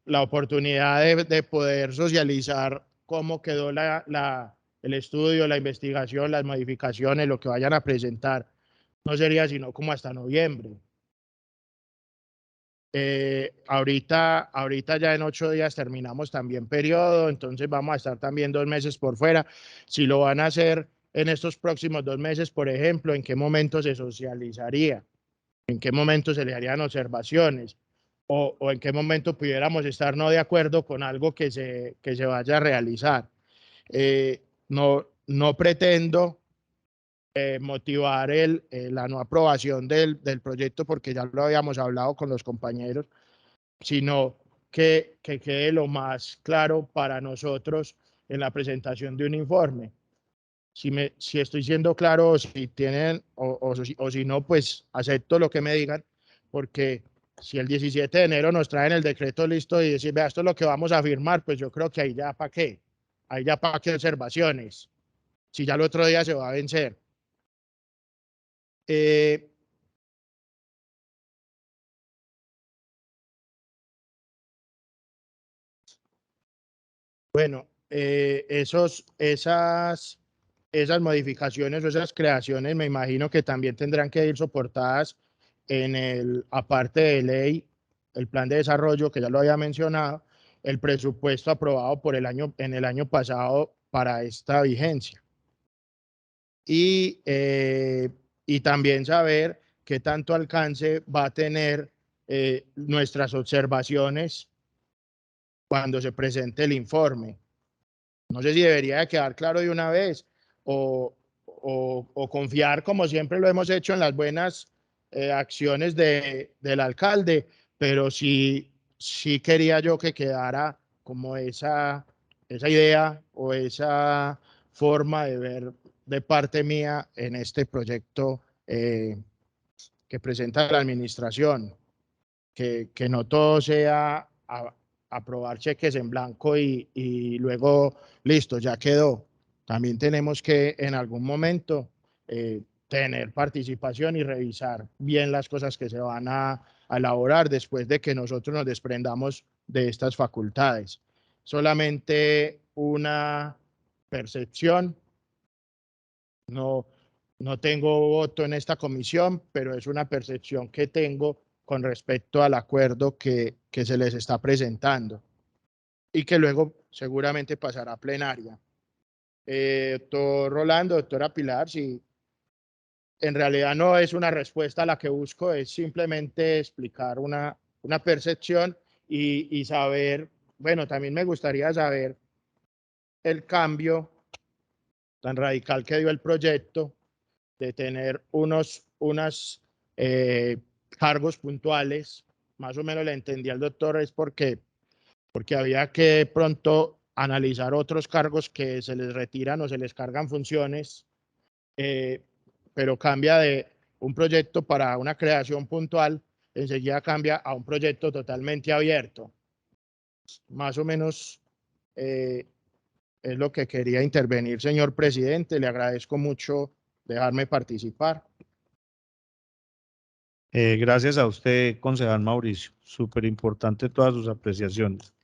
la oportunidad de poder socializar cómo quedó el estudio, la investigación, las modificaciones, lo que vayan a presentar, no sería sino como hasta noviembre. Ahorita ya en 8 días terminamos también periodo, entonces vamos a estar también 2 meses por fuera. Si lo van a hacer en estos próximos 2 meses, por ejemplo, ¿en qué momento se socializaría? ¿En qué momento se le harían observaciones? O en qué momento pudiéramos estar no de acuerdo con algo que se vaya a realizar. No pretendo motivar la no aprobación del proyecto, porque ya lo habíamos hablado con los compañeros, sino que quede lo más claro para nosotros en la presentación de un informe. Si estoy siendo claro, o si tienen, o si no, pues acepto lo que me digan, porque si el 17 de enero nos traen el decreto listo y decir, vea, esto es lo que vamos a firmar, pues yo creo que ahí ya para qué, observaciones, si ya el otro día se va a vencer. Bueno, esas modificaciones o esas creaciones me imagino que también tendrán que ir soportadas aparte de ley, el plan de desarrollo que ya lo había mencionado, el presupuesto aprobado en el año pasado para esta vigencia. Y y también saber qué tanto alcance va a tener nuestras observaciones cuando se presente el informe. No sé si debería de quedar claro de una vez o confiar, como siempre lo hemos hecho, en las buenas acciones del alcalde, pero sí quería yo que quedara como esa idea o esa forma de ver de parte mía en este proyecto que presenta la administración, que no todo sea aprobar cheques en blanco y luego listo, ya quedó. También tenemos que en algún momento tener participación y revisar bien las cosas que se van a elaborar después de que nosotros nos desprendamos de estas facultades. Solamente una percepción, no, no tengo voto en esta comisión, pero es una percepción que tengo con respecto al acuerdo que se les está presentando y que luego seguramente pasará a plenaria. Doctor Rolando, doctora Pilar, si en realidad no es una respuesta a la que busco, es simplemente explicar una percepción y saber, bueno, también me gustaría saber el cambio tan radical que dio el proyecto de tener unas cargos puntuales, más o menos le entendí al doctor, es porque había que pronto analizar otros cargos que se les retiran o se les cargan funciones, pero cambia de un proyecto para una creación puntual, enseguida cambia a un proyecto totalmente abierto. Más o menos es lo que quería intervenir, señor presidente. Le agradezco mucho dejarme participar. Gracias a usted, concejal Mauricio. Súper importante todas sus apreciaciones.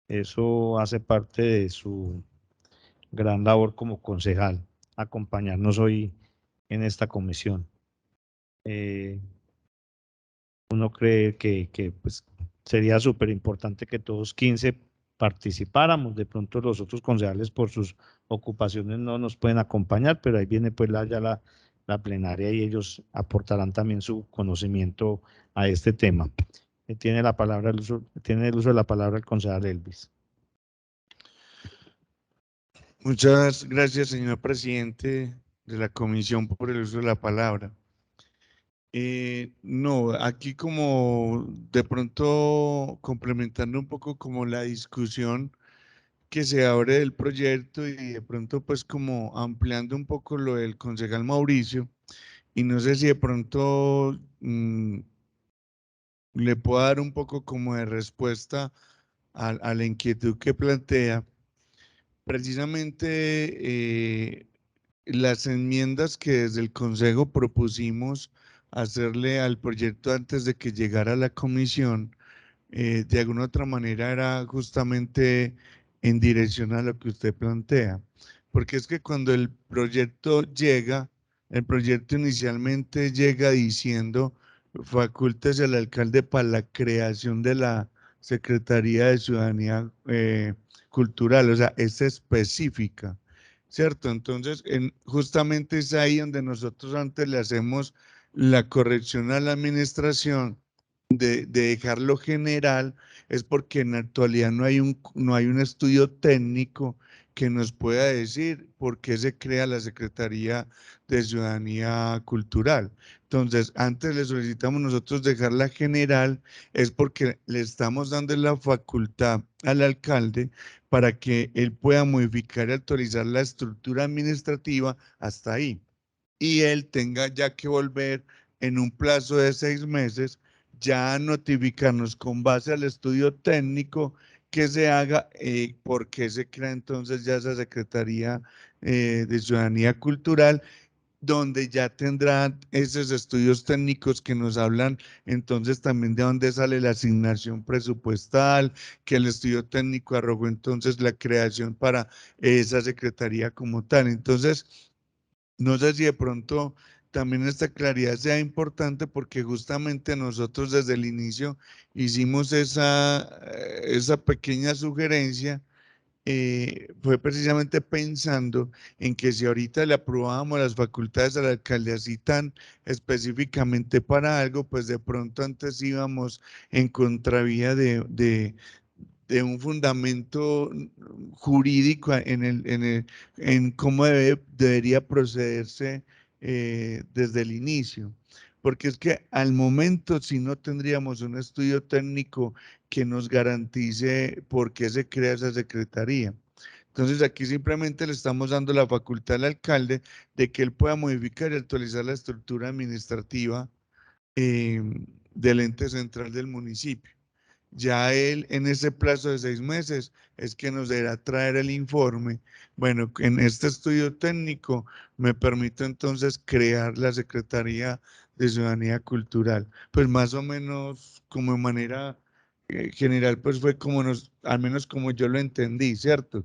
Eso hace parte de su gran labor como concejal, acompañarnos hoy en esta comisión. Uno cree que pues, sería súper importante que todos 15 participáramos. De pronto los otros concejales por sus ocupaciones no nos pueden acompañar, pero ahí viene pues la plenaria y ellos aportarán también su conocimiento a este tema. Tiene el uso de la palabra el concejal Elvis. Muchas gracias, señor presidente de la comisión, por el uso de la palabra. No, aquí como de pronto complementando un poco como la discusión que se abre del proyecto y de pronto pues como ampliando un poco lo del concejal Mauricio, y no sé si de pronto le puedo dar un poco como de respuesta a la inquietud que plantea. Precisamente las enmiendas que desde el Consejo propusimos hacerle al proyecto antes de que llegara a la comisión, de alguna otra manera era justamente en dirección a lo que usted plantea. Porque es que cuando el proyecto llega, el proyecto inicialmente llega diciendo facultas al alcalde para la creación de la Secretaría de Ciudadanía Cultural, o sea, es específica, ¿cierto? Entonces, justamente es ahí donde nosotros antes le hacemos la corrección a la administración de dejarlo general, es porque en la actualidad no hay un estudio técnico que nos pueda decir por qué se crea la Secretaría de Ciudadanía Cultural. Entonces, antes le solicitamos nosotros dejarla general, es porque le estamos dando la facultad al alcalde para que él pueda modificar y actualizar la estructura administrativa hasta ahí. Y él tenga ya que volver en un plazo de 6 meses ya a notificarnos con base al estudio técnico que se haga, por qué se crea entonces ya esa Secretaría de Ciudadanía Cultural, donde ya tendrán esos estudios técnicos que nos hablan entonces también de dónde sale la asignación presupuestal, que el estudio técnico arrojó entonces la creación para esa secretaría como tal. Entonces, no sé si de pronto también esta claridad sea importante porque justamente nosotros desde el inicio hicimos esa pequeña sugerencia fue precisamente pensando en que si ahorita le aprobábamos las facultades al alcalde así tan específicamente para algo, pues de pronto antes íbamos en contravía de un fundamento jurídico en cómo debería procederse desde el inicio. Porque es que al momento, si no tendríamos un estudio técnico que nos garantice por qué se crea esa secretaría. Entonces aquí simplemente le estamos dando la facultad al alcalde de que él pueda modificar y actualizar la estructura administrativa del ente central del municipio. Ya él en ese plazo de 6 meses es que nos deberá traer el informe. Bueno, en este estudio técnico me permito entonces crear la Secretaría de Ciudadanía Cultural. Pues más o menos como de manera general, pues fue como al menos como yo lo entendí, ¿cierto?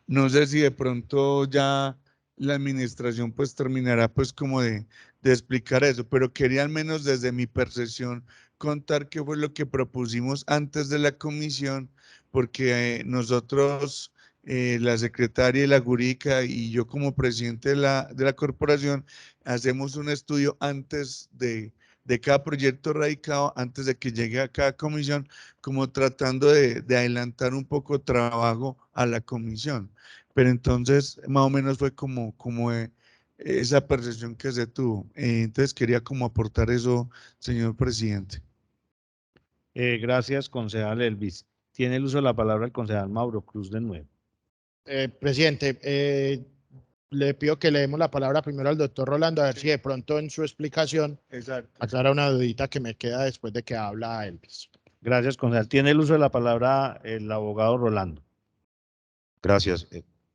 No sé si de pronto ya la administración pues terminará pues como de explicar eso, pero quería al menos desde mi percepción contar qué fue lo que propusimos antes de la comisión, porque nosotros, la secretaria y la jurídica y yo como presidente de la corporación, hacemos un estudio antes de cada proyecto radicado, antes de que llegue a cada comisión, como tratando de adelantar un poco trabajo a la comisión. Pero entonces, más o menos fue como esa percepción que se tuvo. Entonces, quería como aportar eso, señor presidente. Gracias, concejal Elvis. Tiene el uso de la palabra el concejal Mauro Cruz de nuevo. Presidente, le pido que le demos la palabra primero al doctor Rolando, a ver si de pronto en su explicación aclara una dudita que me queda después de que habla Elvis. Gracias, concejal. Tiene el uso de la palabra el abogado Rolando. Gracias.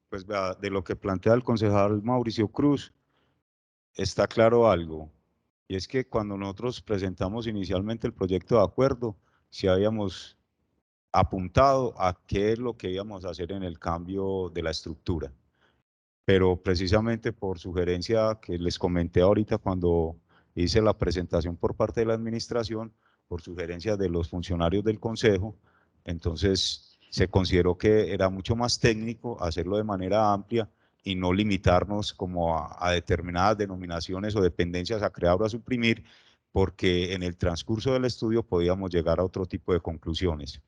Pues vea, de lo que plantea el concejal Mauricio Cruz, está claro algo, y es que cuando nosotros presentamos inicialmente el proyecto de acuerdo, si habíamos apuntado a qué es lo que íbamos a hacer en el cambio de la estructura, pero precisamente por sugerencia que les comenté ahorita cuando hice la presentación por parte de la administración, por sugerencia de los funcionarios del consejo, entonces se consideró que era mucho más técnico hacerlo de manera amplia y no limitarnos como a determinadas denominaciones o dependencias a crear o a suprimir, porque en el transcurso del estudio podíamos llegar a otro tipo de conclusiones.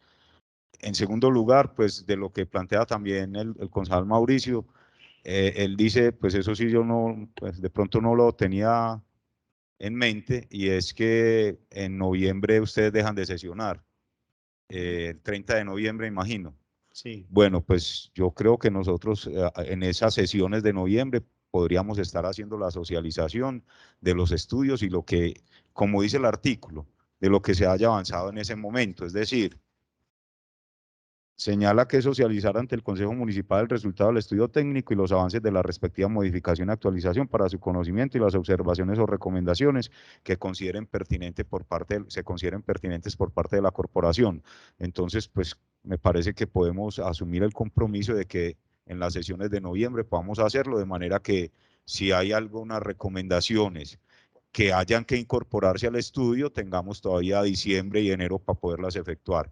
En segundo lugar, pues de lo que plantea también el concejal Mauricio, él dice, pues eso sí yo no, pues de pronto no lo tenía en mente, y es que en noviembre ustedes dejan de sesionar, el 30 de noviembre imagino. Sí. Bueno, pues yo creo que nosotros en esas sesiones de noviembre podríamos estar haciendo la socialización de los estudios y lo que, como dice el artículo, de lo que se haya avanzado en ese momento, es decir, señala que socializar ante el Consejo Municipal el resultado del estudio técnico y los avances de la respectiva modificación y actualización para su conocimiento y las observaciones o recomendaciones que consideren se consideren pertinentes por parte de la corporación. Entonces, pues me parece que podemos asumir el compromiso de que en las sesiones de noviembre podamos hacerlo, de manera que si hay algunas recomendaciones que hayan que incorporarse al estudio, tengamos todavía diciembre y enero para poderlas efectuar.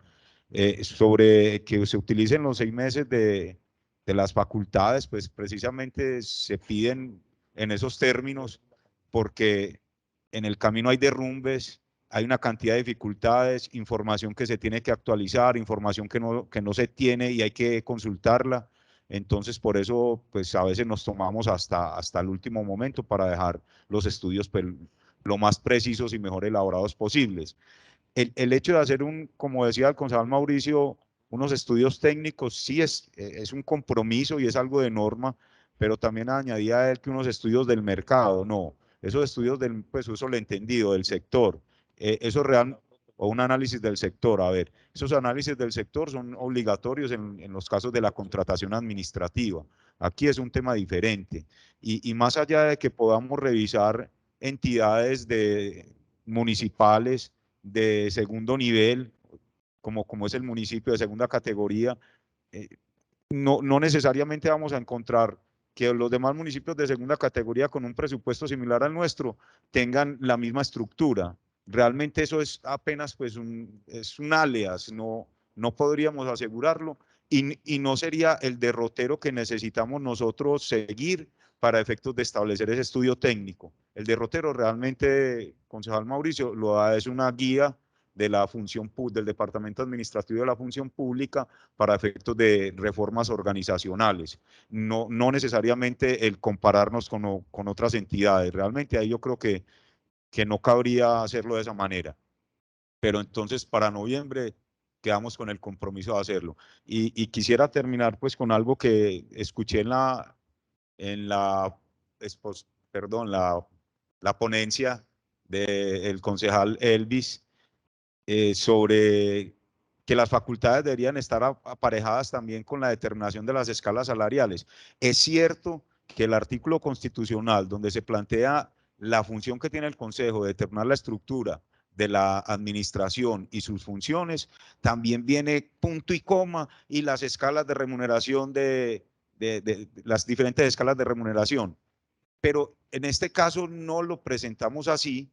Sobre que se utilicen los 6 meses de las facultades, pues precisamente se piden en esos términos porque en el camino hay derrumbes, hay una cantidad de dificultades, información que se tiene que actualizar, información que no se tiene y hay que consultarla. Entonces, por eso, pues a veces nos tomamos hasta el último momento para dejar los estudios pues, lo más precisos y mejor elaborados posibles. El hecho de hacer como decía el concejal Mauricio, unos estudios técnicos, sí es un compromiso y es algo de norma, pero también añadía a él que unos estudios del mercado, no, esos estudios pues eso lo he entendido, del sector, eso real, o un análisis del sector, a ver, esos análisis del sector son obligatorios en los casos de la contratación administrativa, aquí es un tema diferente, y más allá de que podamos revisar entidades municipales, de segundo nivel, como es el municipio de segunda categoría, no necesariamente vamos a encontrar que los demás municipios de segunda categoría con un presupuesto similar al nuestro tengan la misma estructura. Realmente eso es apenas pues es un alias, no podríamos asegurarlo, y no sería el derrotero que necesitamos nosotros seguir para efectos de establecer ese estudio técnico. El derrotero realmente, concejal Mauricio, lo da es una guía de la función del Departamento Administrativo de la Función Pública para efectos de reformas organizacionales, no necesariamente el compararnos con otras entidades. Realmente ahí yo creo que no cabría hacerlo de esa manera. Pero entonces para noviembre quedamos con el compromiso de hacerlo. Y quisiera terminar pues con algo que escuché en la ponencia del concejal Elvis sobre que las facultades deberían estar aparejadas también con la determinación de las escalas salariales. Es cierto que el artículo constitucional donde se plantea la función que tiene el Consejo de determinar la estructura de la administración y sus funciones, también viene punto y coma y las escalas de remuneración de las diferentes escalas de remuneración. Pero en este caso no lo presentamos así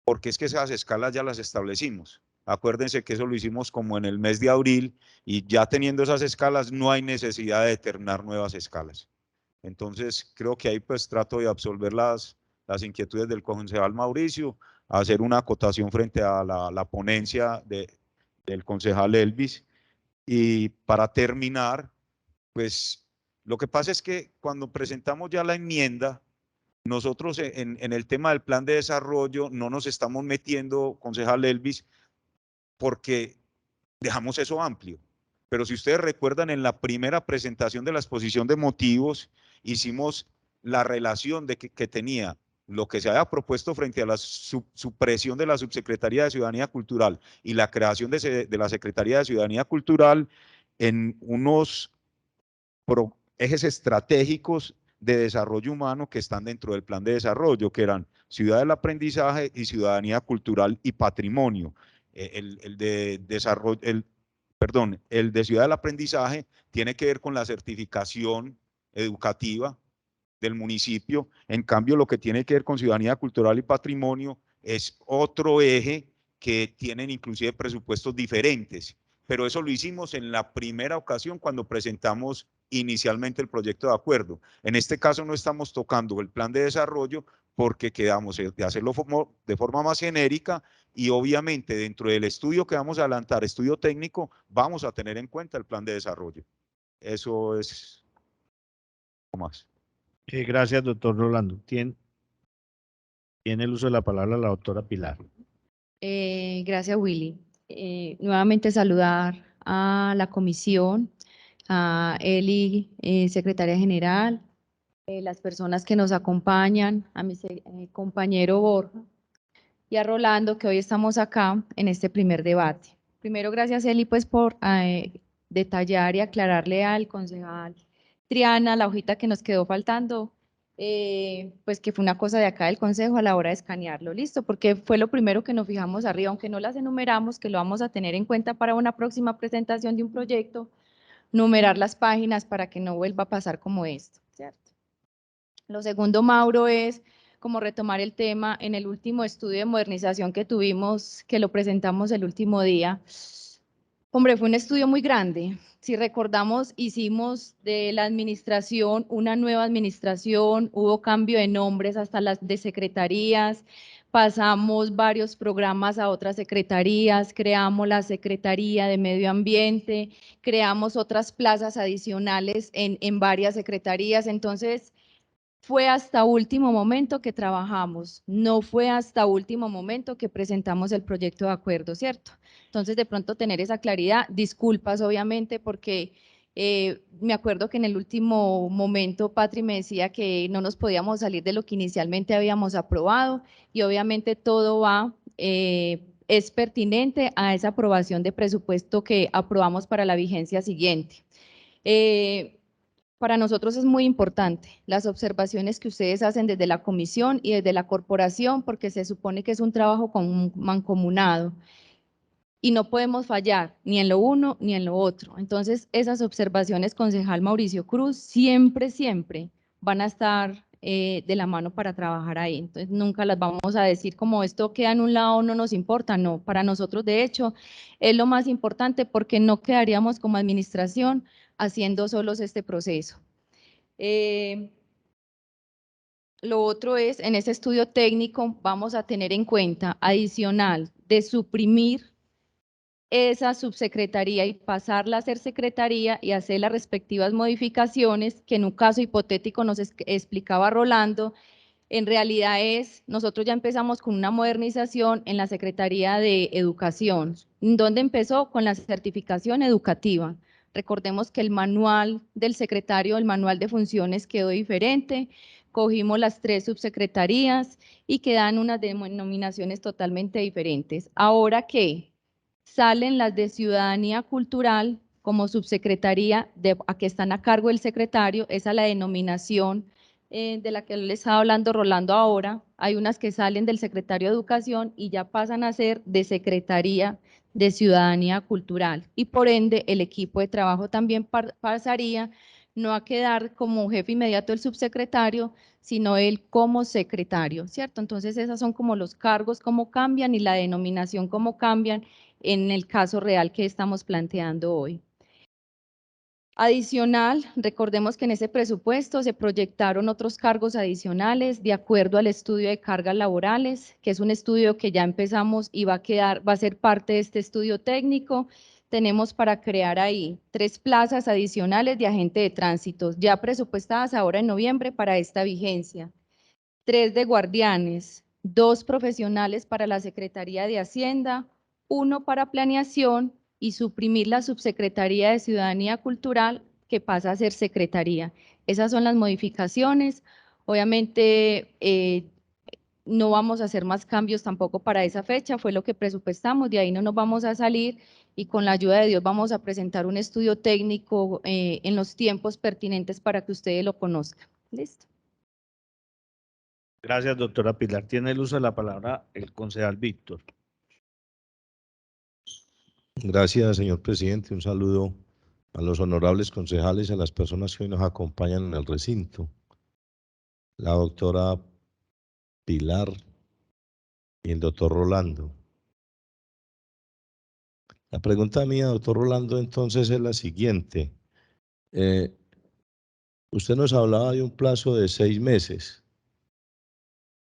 porque es que esas escalas ya las establecimos. Acuérdense que eso lo hicimos como en el mes de abril y ya teniendo esas escalas no hay necesidad de determinar nuevas escalas. Entonces creo que ahí pues trato de absolver las inquietudes del concejal Mauricio, hacer una acotación frente a la ponencia del concejal Elvis. Y para terminar, pues lo que pasa es que cuando presentamos ya la enmienda, nosotros en el tema del plan de desarrollo no nos estamos metiendo, concejal Elvis, porque dejamos eso amplio. Pero si ustedes recuerdan, en la primera presentación de la exposición de motivos, hicimos la relación que tenía lo que se había propuesto frente a la supresión de la Subsecretaría de Ciudadanía Cultural y la creación de la Secretaría de Ciudadanía Cultural en unos ejes estratégicos de desarrollo humano que están dentro del plan de desarrollo, que eran ciudad del aprendizaje y ciudadanía cultural y patrimonio. El de desarrollo, el de ciudad del aprendizaje tiene que ver con la certificación educativa del municipio. En cambio, lo que tiene que ver con ciudadanía cultural y patrimonio es otro eje que tienen inclusive presupuestos diferentes. Pero eso lo hicimos en la primera ocasión cuando presentamos inicialmente el proyecto de acuerdo. En este caso no estamos tocando el plan de desarrollo porque quedamos de hacerlo de forma más genérica y obviamente dentro del estudio que vamos a adelantar, estudio técnico, vamos a tener en cuenta el plan de desarrollo. Eso es más. Gracias, doctor Rolando. Tiene el uso de la palabra la doctora Pilar. Gracias, Willy. Nuevamente saludar a la comisión, a Eli, secretaria general, las personas que nos acompañan, a mi compañero Borja y a Rolando, que hoy estamos acá en este primer debate. Primero, gracias, Eli, pues por detallar y aclararle al concejal Triana la hojita que nos quedó faltando, pues que fue una cosa de acá del consejo a la hora de escanearlo, listo, porque fue lo primero que nos fijamos arriba, aunque no las enumeramos, que lo vamos a tener en cuenta para una próxima presentación de un proyecto, numerar las páginas para que no vuelva a pasar como esto, ¿cierto? Lo segundo, Mauro, es como retomar el tema en el último estudio de modernización que tuvimos, que lo presentamos el último día. Hombre, fue un estudio muy grande. Si recordamos, hicimos de la administración una nueva administración, hubo cambio de nombres hasta las de secretarías, pasamos varios programas a otras secretarías, creamos la Secretaría de Medio Ambiente, creamos otras plazas adicionales en varias secretarías. Entonces, fue hasta último momento que trabajamos, no fue hasta último momento que presentamos el proyecto de acuerdo, ¿cierto? Entonces, de pronto tener esa claridad, disculpas obviamente porque me acuerdo que en el último momento Patri me decía que no nos podíamos salir de lo que inicialmente habíamos aprobado y obviamente todo va, es pertinente a esa aprobación de presupuesto que aprobamos para la vigencia siguiente. Para nosotros es muy importante las observaciones que ustedes hacen desde la comisión y desde la corporación, porque se supone que es un trabajo mancomunado y no podemos fallar ni en lo uno ni en lo otro. Entonces, esas observaciones, concejal Mauricio Cruz, siempre van a estar de la mano para trabajar ahí. Entonces nunca las vamos a decir como esto queda en un lado, no nos importa, no. Para nosotros, de hecho, es lo más importante porque no quedaríamos como administración haciendo solos este proceso. Lo otro es, en ese estudio técnico vamos a tener en cuenta, adicional, de suprimir esa subsecretaría y pasarla a ser secretaría y hacer las respectivas modificaciones que en un caso hipotético nos explicaba Rolando. En realidad nosotros ya empezamos con una modernización en la Secretaría de Educación, donde empezó con la certificación educativa. Recordemos que el manual del secretario, el manual de funciones quedó diferente, cogimos las 3 subsecretarías y quedan unas denominaciones totalmente diferentes. Ahora que salen las de Ciudadanía Cultural como subsecretaría, a que están a cargo del secretario, esa es la denominación de la que les estaba hablando Rolando ahora. Hay unas que salen del secretario de Educación y ya pasan a ser de Secretaría de Ciudadanía Cultural, y por ende el equipo de trabajo también pasaría no a quedar como jefe inmediato del subsecretario, sino él como secretario, ¿cierto? Entonces esos son como los cargos cómo cambian y la denominación cómo cambian en el caso real que estamos planteando hoy. Adicional, recordemos que en ese presupuesto se proyectaron otros cargos adicionales de acuerdo al estudio de cargas laborales, que es un estudio que ya empezamos y va a ser parte de este estudio técnico. Tenemos para crear ahí 3 plazas adicionales de agente de tránsito, ya presupuestadas ahora en noviembre para esta vigencia. 3 de guardianes, 2 profesionales para la Secretaría de Hacienda, 1 para planeación y suprimir la subsecretaría de Ciudadanía Cultural que pasa a ser secretaría. Esas son las modificaciones. Obviamente no vamos a hacer más cambios tampoco para esa fecha, fue lo que presupuestamos, de ahí no nos vamos a salir y con la ayuda de Dios vamos a presentar un estudio técnico en los tiempos pertinentes para que ustedes lo conozcan. Listo. Gracias, doctora Pilar. Tiene el uso de la palabra el concejal Víctor. Gracias, señor presidente. Un saludo a los honorables concejales y a las personas que hoy nos acompañan en el recinto. La doctora Pilar y el doctor Rolando. La pregunta mía, doctor Rolando, entonces es la siguiente. Usted nos hablaba de un plazo de 6 meses.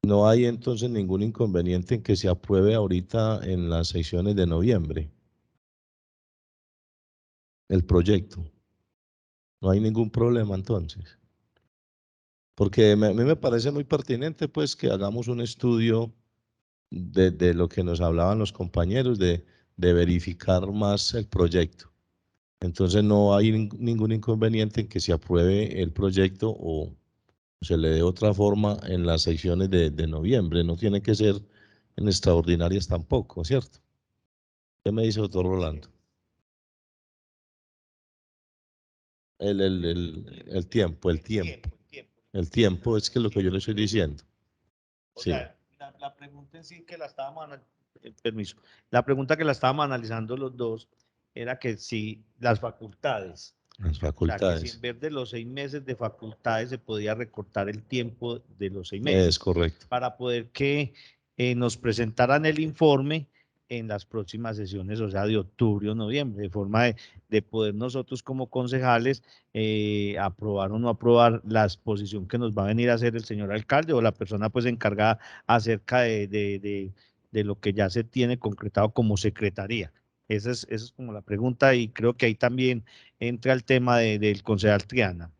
¿No hay entonces ningún inconveniente en que se apruebe ahorita en las sesiones de noviembre el proyecto? No hay ningún problema entonces. Porque a mí me parece muy pertinente pues que hagamos un estudio de lo que nos hablaban los compañeros, de verificar más el proyecto. Entonces no hay ningún inconveniente en que se apruebe el proyecto o se le dé otra forma en las sesiones de noviembre. No tiene que ser en extraordinarias tampoco, ¿cierto? ¿Qué me dice doctor Rolando? El tiempo. El tiempo es que lo que yo le estoy diciendo. O Sí. sea, la pregunta en sí que la estábamos, permiso, la pregunta que la estábamos analizando los dos era que si las facultades, Las o sea, que facultades. si en vez de los 6 meses de facultades se podía recortar el tiempo de los 6 meses. Es correcto. Para poder que nos presentaran el informe en las próximas sesiones, o sea, de octubre o noviembre, de forma de poder nosotros como concejales aprobar o no aprobar la exposición que nos va a venir a hacer el señor alcalde o la persona pues encargada acerca de lo que ya se tiene concretado como secretaría. Esa es como la pregunta y creo que ahí también entra el tema del concejal Triana.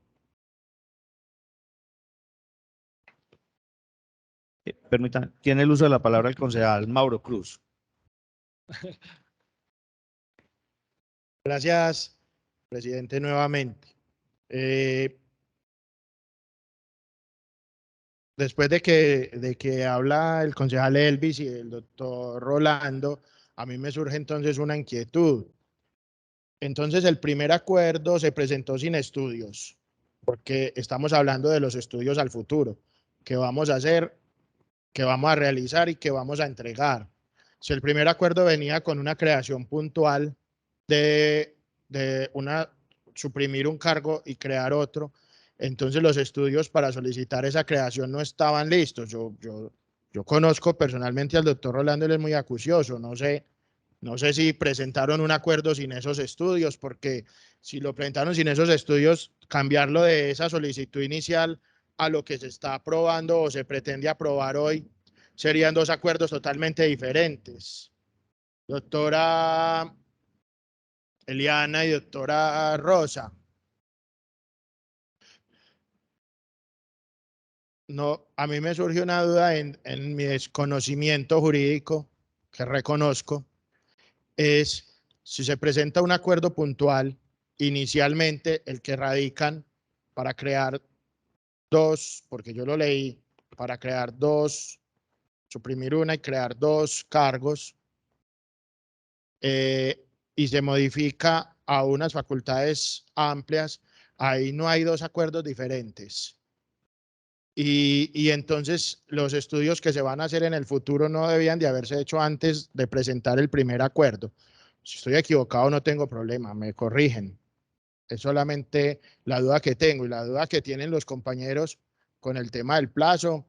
Permítanme, tiene el uso de la palabra el concejal Mauro Cruz. Gracias, presidente, nuevamente. Después de que habla el concejal Elvis y el doctor Rolando, a mí me surge entonces una inquietud. Entonces, el primer acuerdo se presentó sin estudios, porque estamos hablando de los estudios al futuro, que vamos a hacer, que vamos a realizar y que vamos a entregar. Si el primer acuerdo venía con una creación puntual de suprimir un cargo y crear otro, Entonces los estudios para solicitar esa creación no estaban listos. Yo conozco personalmente al doctor Rolando, él es muy acucioso, no sé si presentaron un acuerdo sin esos estudios, porque si lo presentaron sin esos estudios, cambiarlo de esa solicitud inicial a lo que se está aprobando o se pretende aprobar hoy, serían dos acuerdos totalmente diferentes. Doctora Eliana y doctora Rosa. No, a mí me surgió una duda en mi desconocimiento jurídico, que reconozco, es si se presenta un acuerdo puntual, inicialmente el que radican para crear dos, porque yo lo leí, para crear dos, suprimir una y crear dos cargos, y se modifica a unas facultades amplias, ahí no hay dos acuerdos diferentes. Y entonces los estudios que se van a hacer en el futuro no debían de haberse hecho antes de presentar el primer acuerdo. Si estoy equivocado no tengo problema, me corrigen. Es solamente la duda que tengo y la duda que tienen los compañeros con el tema del plazo.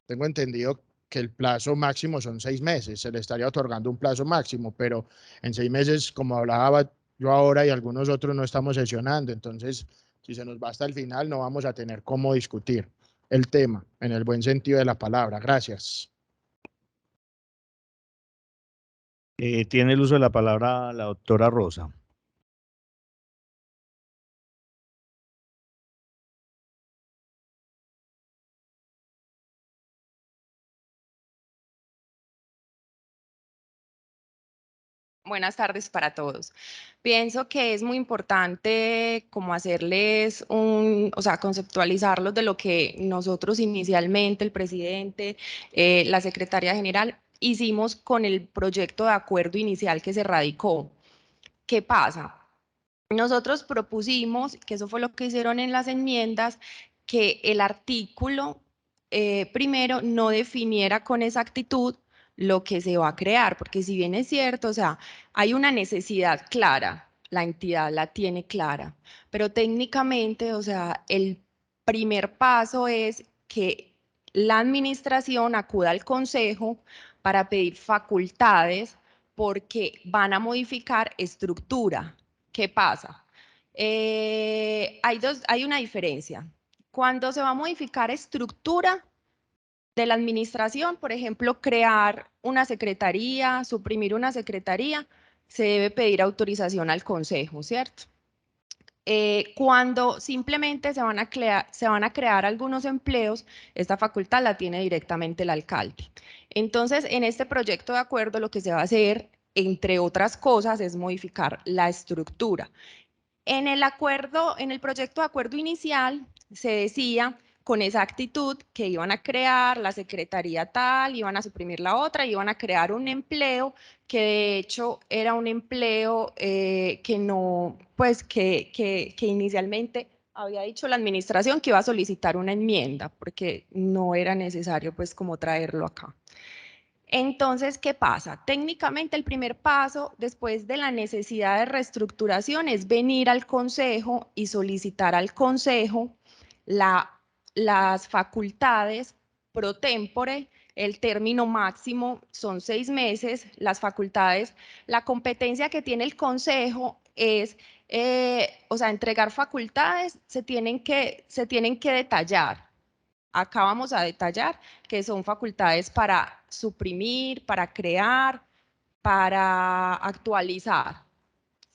Tengo entendido que el plazo máximo son 6 meses, se le estaría otorgando un plazo máximo, pero en 6 meses, como hablaba yo ahora y algunos otros, no estamos sesionando. Entonces, si se nos va hasta el final, no vamos a tener cómo discutir el tema en el buen sentido de la palabra. Gracias. Tiene el uso de la palabra la doctora Rosa. Buenas tardes para todos. Pienso que es muy importante como hacerles o sea, conceptualizarlos de lo que nosotros inicialmente, el presidente, la secretaria general, hicimos con el proyecto de acuerdo inicial que se radicó. ¿Qué pasa? Nosotros propusimos, que eso fue lo que hicieron en las enmiendas, que el artículo primero no definiera con exactitud lo que se va a crear, porque si bien es cierto, o sea, hay una necesidad clara, la entidad la tiene clara, pero técnicamente, o sea, el primer paso es que la administración acuda al consejo para pedir facultades porque van a modificar estructura. ¿Qué pasa? Hay una diferencia. Cuando se va a modificar estructura de la administración, por ejemplo, crear una secretaría, suprimir una secretaría, se debe pedir autorización al consejo, ¿cierto? Cuando simplemente se van a crear algunos empleos, esta facultad la tiene directamente el alcalde. Entonces, en este proyecto de acuerdo, lo que se va a hacer, entre otras cosas, es modificar la estructura. En el proyecto de acuerdo inicial se decía con exactitud que iban a crear la secretaría tal, iban a suprimir la otra, iban a crear un empleo que de hecho era un empleo que no, pues que inicialmente había dicho la administración que iba a solicitar una enmienda porque no era necesario pues como traerlo acá. Entonces, ¿qué pasa? Técnicamente el primer paso después de la necesidad de reestructuración es venir al consejo y solicitar al consejo las facultades pro tempore. El término máximo son 6 meses. Las facultades, la competencia que tiene el consejo es, o sea, entregar facultades se tienen que detallar. Acá vamos a detallar que son facultades para suprimir, para crear, para actualizar.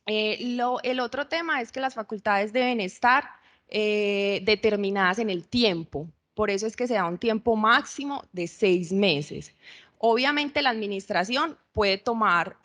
El otro tema es que las facultades deben estar determinadas en el tiempo. Por eso es que se da un tiempo máximo de 6 meses. Obviamente la administración puede tomar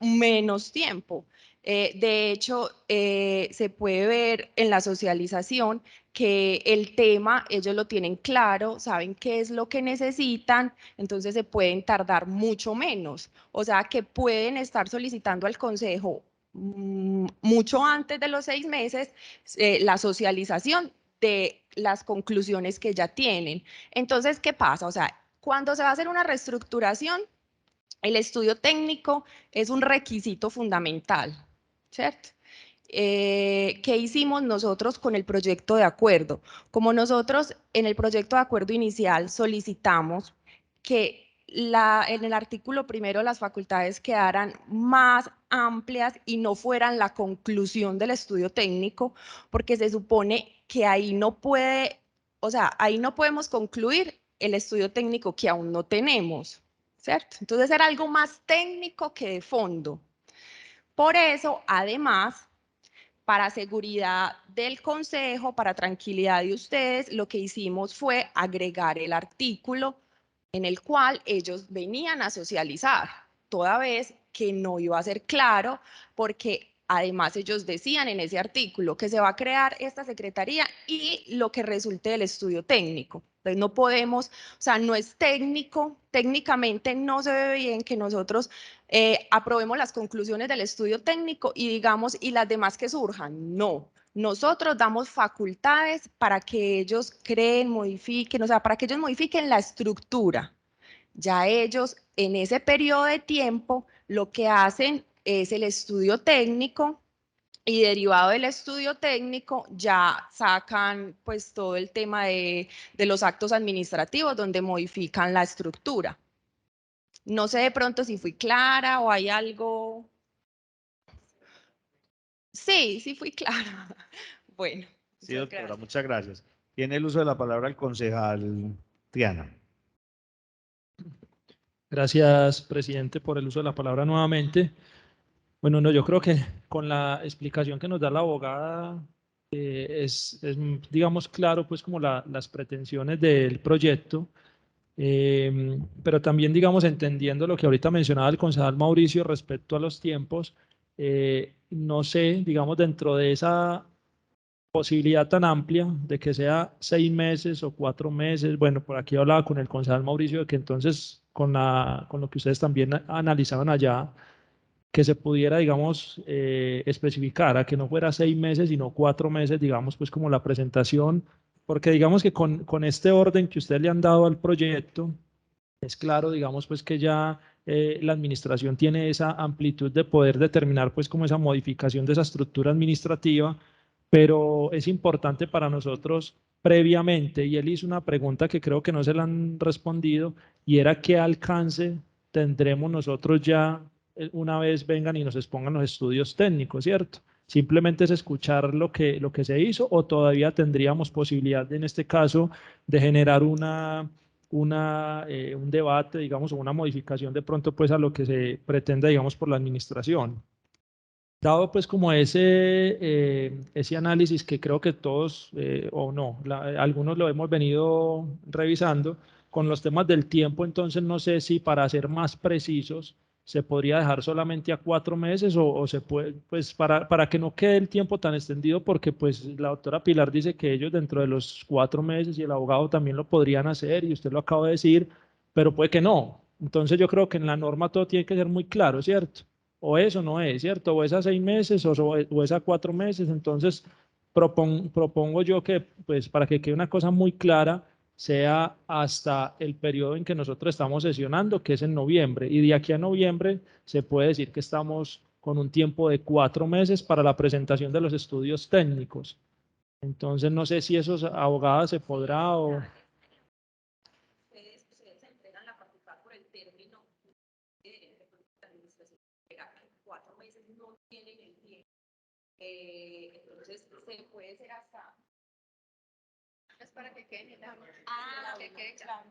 menos tiempo. De hecho, se puede ver en la socialización que el tema ellos lo tienen claro, saben qué es lo que necesitan, entonces se pueden tardar mucho menos. O sea que pueden estar solicitando al consejo mucho antes de los 6 meses la socialización de las conclusiones que ya tienen. Entonces, ¿qué pasa? O sea, cuando se va a hacer una reestructuración, el estudio técnico es un requisito fundamental, ¿cierto? ¿qué hicimos nosotros con el proyecto de acuerdo? Como nosotros en el proyecto de acuerdo inicial solicitamos que en el artículo primero las facultades quedaran más amplias y no fueran la conclusión del estudio técnico, porque se supone que ahí no puede, o sea, ahí no podemos concluir el estudio técnico que aún no tenemos, ¿cierto? Entonces era algo más técnico que de fondo. Por eso, además, para seguridad del consejo, para tranquilidad de ustedes, lo que hicimos fue agregar el artículo en el cual ellos venían a socializar, toda vez que no iba a ser claro, porque además ellos decían en ese artículo que se va a crear esta secretaría y lo que resulte del estudio técnico. Entonces no podemos, o sea, no es técnico, técnicamente no se ve bien que nosotros aprobemos las conclusiones del estudio técnico y digamos, y las demás que surjan. No, nosotros damos facultades para que ellos creen, modifiquen, o sea, para que ellos modifiquen la estructura. Ya ellos en ese periodo de tiempo lo que hacen es el estudio técnico y derivado del estudio técnico ya sacan pues todo el tema de los actos administrativos donde modifican la estructura. No sé de pronto si fui clara o hay algo. Sí, sí fui clara. Bueno. Sí, doctora, muchas gracias. Tiene el uso de la palabra el concejal Triana. Gracias, presidente, por el uso de la palabra nuevamente. Bueno, no, yo creo que con la explicación que nos da la abogada es, digamos, claro, pues como las pretensiones del proyecto, pero también, digamos, entendiendo lo que ahorita mencionaba el concejal Mauricio respecto a los tiempos, no sé, digamos, dentro de esa posibilidad tan amplia de que sea 6 meses o 4 meses. Bueno, por aquí hablaba con el concejal Mauricio de que entonces con lo que ustedes también analizaban allá, que se pudiera, digamos, especificar a que no fuera 6 meses, sino 4 meses, digamos, pues como la presentación, porque digamos que con este orden que ustedes le han dado al proyecto, es claro, digamos, pues que ya la administración tiene esa amplitud de poder determinar, pues, como esa modificación de esa estructura administrativa, pero es importante para nosotros previamente, y él hizo una pregunta que creo que no se la han respondido, y era qué alcance tendremos nosotros ya una vez vengan y nos expongan los estudios técnicos, ¿cierto? Simplemente es escuchar lo que se hizo, o todavía tendríamos posibilidad, en este caso, de generar un debate, digamos, o una modificación de pronto pues a lo que se pretenda, digamos, por la administración. Dado pues como ese análisis que creo que todos, o no, algunos lo hemos venido revisando, con los temas del tiempo, entonces no sé si para ser más precisos se podría dejar solamente a 4 meses o se puede, pues para que no quede el tiempo tan extendido, porque pues la doctora Pilar dice que ellos dentro de los 4 meses y el abogado también lo podrían hacer y usted lo acaba de decir, pero puede que no. Entonces yo creo que en la norma todo tiene que ser muy claro, ¿cierto? O eso no es, ¿cierto? O es a 6 meses o es a 4 meses. Entonces propongo yo que, pues para que quede una cosa muy clara, sea hasta el periodo en que nosotros estamos sesionando, que es en noviembre. Y de aquí a noviembre se puede decir que estamos con un tiempo de 4 meses para la presentación de los estudios técnicos. Entonces no sé si esos abogados se podrá o... Ustedes entregan la facultad por el término de la administración. 4 meses no tienen el tiempo. Entonces se puede ser hasta. Es para que quede claro. Que quede claro.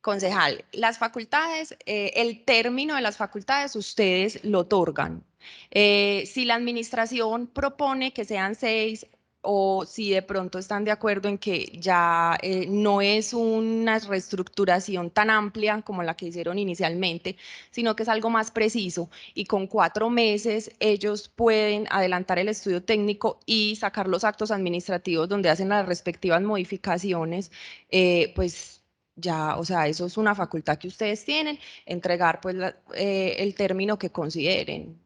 Concejal, las facultades, el término de las facultades ustedes lo otorgan. Si la administración propone que sean 6 o si de pronto están de acuerdo en que ya no es una reestructuración tan amplia como la que hicieron inicialmente, sino que es algo más preciso y con 4 meses ellos pueden adelantar el estudio técnico y sacar los actos administrativos donde hacen las respectivas modificaciones, pues ya, o sea, eso es una facultad que ustedes tienen, entregar pues el término que consideren.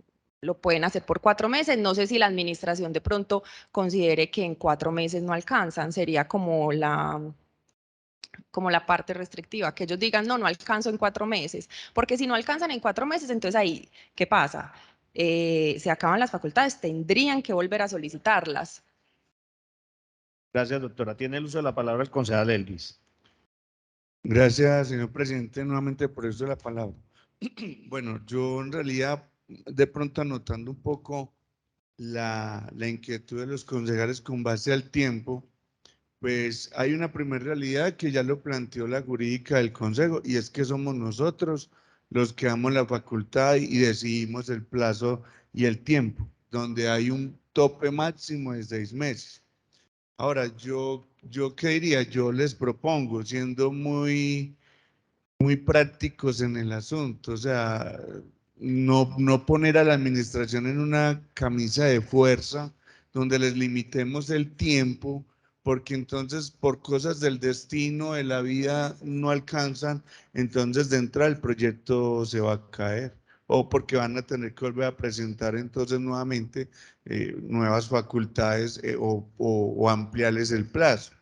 Lo pueden hacer por 4 meses. No sé si la administración de pronto considere que en 4 meses no alcanzan. Sería como como la parte restrictiva, que ellos digan, no alcanzo en 4 meses, porque si no alcanzan en 4 meses, entonces ahí, ¿qué pasa? Se acaban las facultades, tendrían que volver a solicitarlas. Gracias, doctora. Tiene el uso de la palabra el concejal Elvis. Gracias, señor presidente, nuevamente por eso de la palabra. Bueno, yo en realidad, de pronto anotando un poco la inquietud de los concejales con base al tiempo, pues hay una primera realidad que ya lo planteó la jurídica del consejo, y es que somos nosotros los que damos la facultad y decidimos el plazo y el tiempo, donde hay un tope máximo de 6 meses. Ahora, yo qué diría, yo les propongo, siendo muy prácticos en el asunto, o sea, no poner a la administración en una camisa de fuerza donde les limitemos el tiempo, porque entonces por cosas del destino, de la vida, no alcanzan, entonces de entrada el proyecto se va a caer, o porque van a tener que volver a presentar entonces nuevamente nuevas facultades o ampliarles el plazo.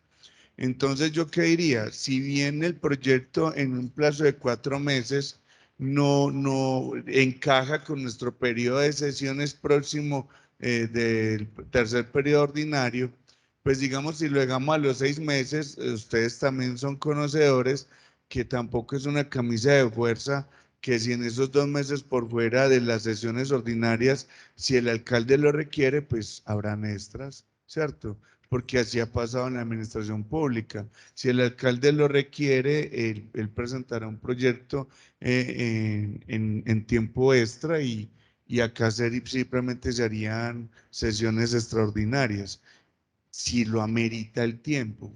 Entonces, ¿yo qué diría? Si bien el proyecto en un plazo de 4 meses no encaja con nuestro periodo de sesiones próximo del tercer periodo ordinario, pues digamos, si lo llegamos a los 6 meses, ustedes también son conocedores que tampoco es una camisa de fuerza, que si en esos 2 meses por fuera de las sesiones ordinarias, si el alcalde lo requiere, pues habrán extras, ¿cierto? Porque así ha pasado en la administración pública. Si el alcalde lo requiere, él presentará un proyecto en tiempo extra y acá simplemente se harían sesiones extraordinarias, si lo amerita el tiempo.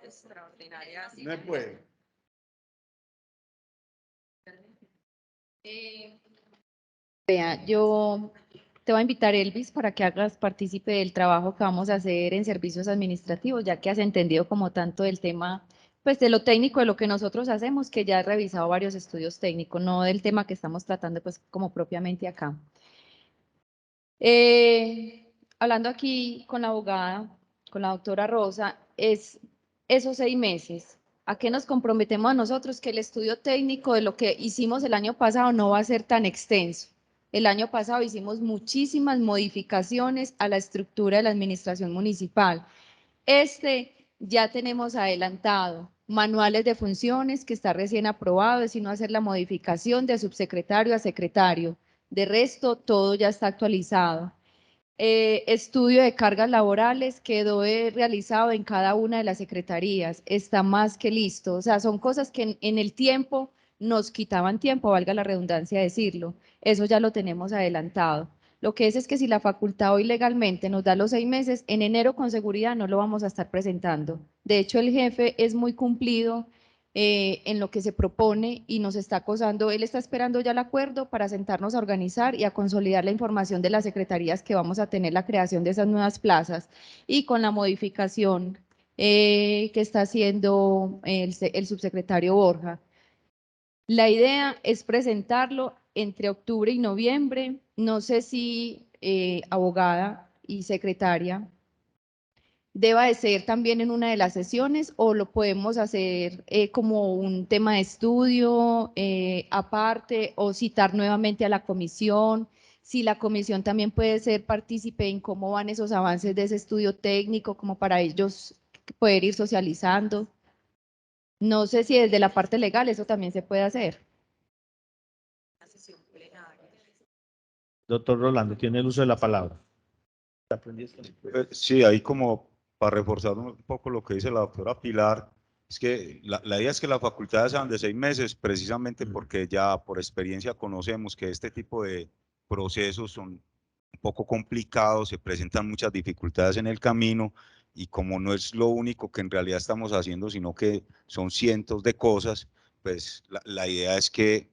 Extraordinarias. No puede. Vea, yo te voy a invitar, Elvis, para que hagas partícipe del trabajo que vamos a hacer en servicios administrativos, ya que has entendido como tanto el tema, pues de lo técnico de lo que nosotros hacemos, que ya has revisado varios estudios técnicos, no del tema que estamos tratando, pues como propiamente acá. Hablando aquí con la abogada, con la doctora Rosa, es esos 6 meses. ¿A qué nos comprometemos a nosotros? Que el estudio técnico de lo que hicimos el año pasado no va a ser tan extenso. El año pasado hicimos muchísimas modificaciones a la estructura de la administración municipal. Ya tenemos adelantado manuales de funciones que está recién aprobado, es sino hacer la modificación de subsecretario a secretario. De resto, todo ya está actualizado. Estudio de cargas laborales quedó realizado en cada una de las secretarías, está más que listo. O sea, son cosas que en el tiempo nos quitaban tiempo, valga la redundancia decirlo. Eso ya lo tenemos adelantado. Lo que es que si la facultad hoy legalmente nos da los 6 meses, en enero con seguridad no lo vamos a estar presentando. De hecho, el jefe es muy cumplido en lo que se propone y nos está acosando. Él está esperando ya el acuerdo para sentarnos a organizar y a consolidar la información de las secretarías que vamos a tener la creación de esas nuevas plazas y con la modificación que está haciendo el subsecretario Borja. La idea es presentarlo entre octubre y noviembre. No sé si abogada y secretaria deba de ser también en una de las sesiones o lo podemos hacer como un tema de estudio aparte o citar nuevamente a la comisión. Si la comisión también puede ser partícipe en cómo van esos avances de ese estudio técnico, como para ellos poder ir socializando. No sé si desde la parte legal eso también se puede hacer. Doctor Rolando, tiene el uso de la palabra. Sí, ahí como para reforzar un poco lo que dice la doctora Pilar, es que la idea es que las facultades sean de 6 meses, precisamente porque ya por experiencia conocemos que este tipo de procesos son un poco complicados, se presentan muchas dificultades en el camino, y como no es lo único que en realidad estamos haciendo, sino que son cientos de cosas, pues la idea es que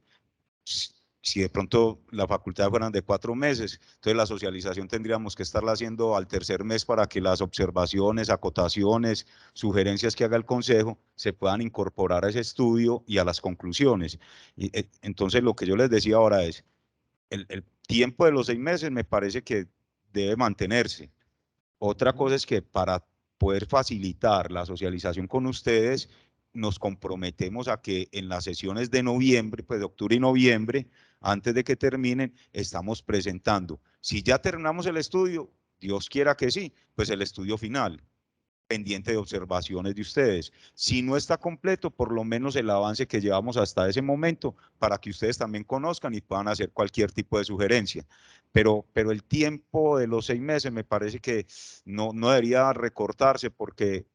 si de pronto la facultad fueran de 4 meses, entonces la socialización tendríamos que estarla haciendo al tercer mes para que las observaciones, acotaciones, sugerencias que haga el consejo se puedan incorporar a ese estudio y a las conclusiones. Y, entonces lo que yo les decía ahora es, el tiempo de los 6 meses me parece que debe mantenerse. Otra cosa es que para poder facilitar la socialización con ustedes, nos comprometemos a que en las sesiones de noviembre, pues de octubre y noviembre, antes de que terminen, estamos presentando. Si ya terminamos el estudio, Dios quiera que sí, pues el estudio final, pendiente de observaciones de ustedes. Si no está completo, por lo menos el avance que llevamos hasta ese momento, para que ustedes también conozcan y puedan hacer cualquier tipo de sugerencia. Pero el tiempo de los 6 meses me parece que no debería recortarse, porque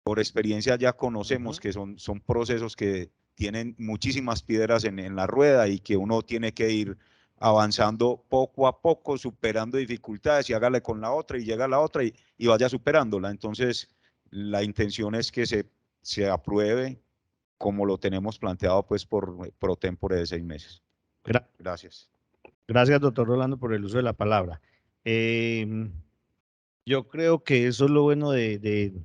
por experiencia ya conocemos que son procesos que tienen muchísimas piedras en la rueda y que uno tiene que ir avanzando poco a poco, superando dificultades, y hágale con la otra y llega a la otra y vaya superándola. Entonces, la intención es que se apruebe como lo tenemos planteado, pues pro tempore de 6 meses. Gracias. Gracias, doctor Rolando, por el uso de la palabra. Yo creo que eso es lo bueno del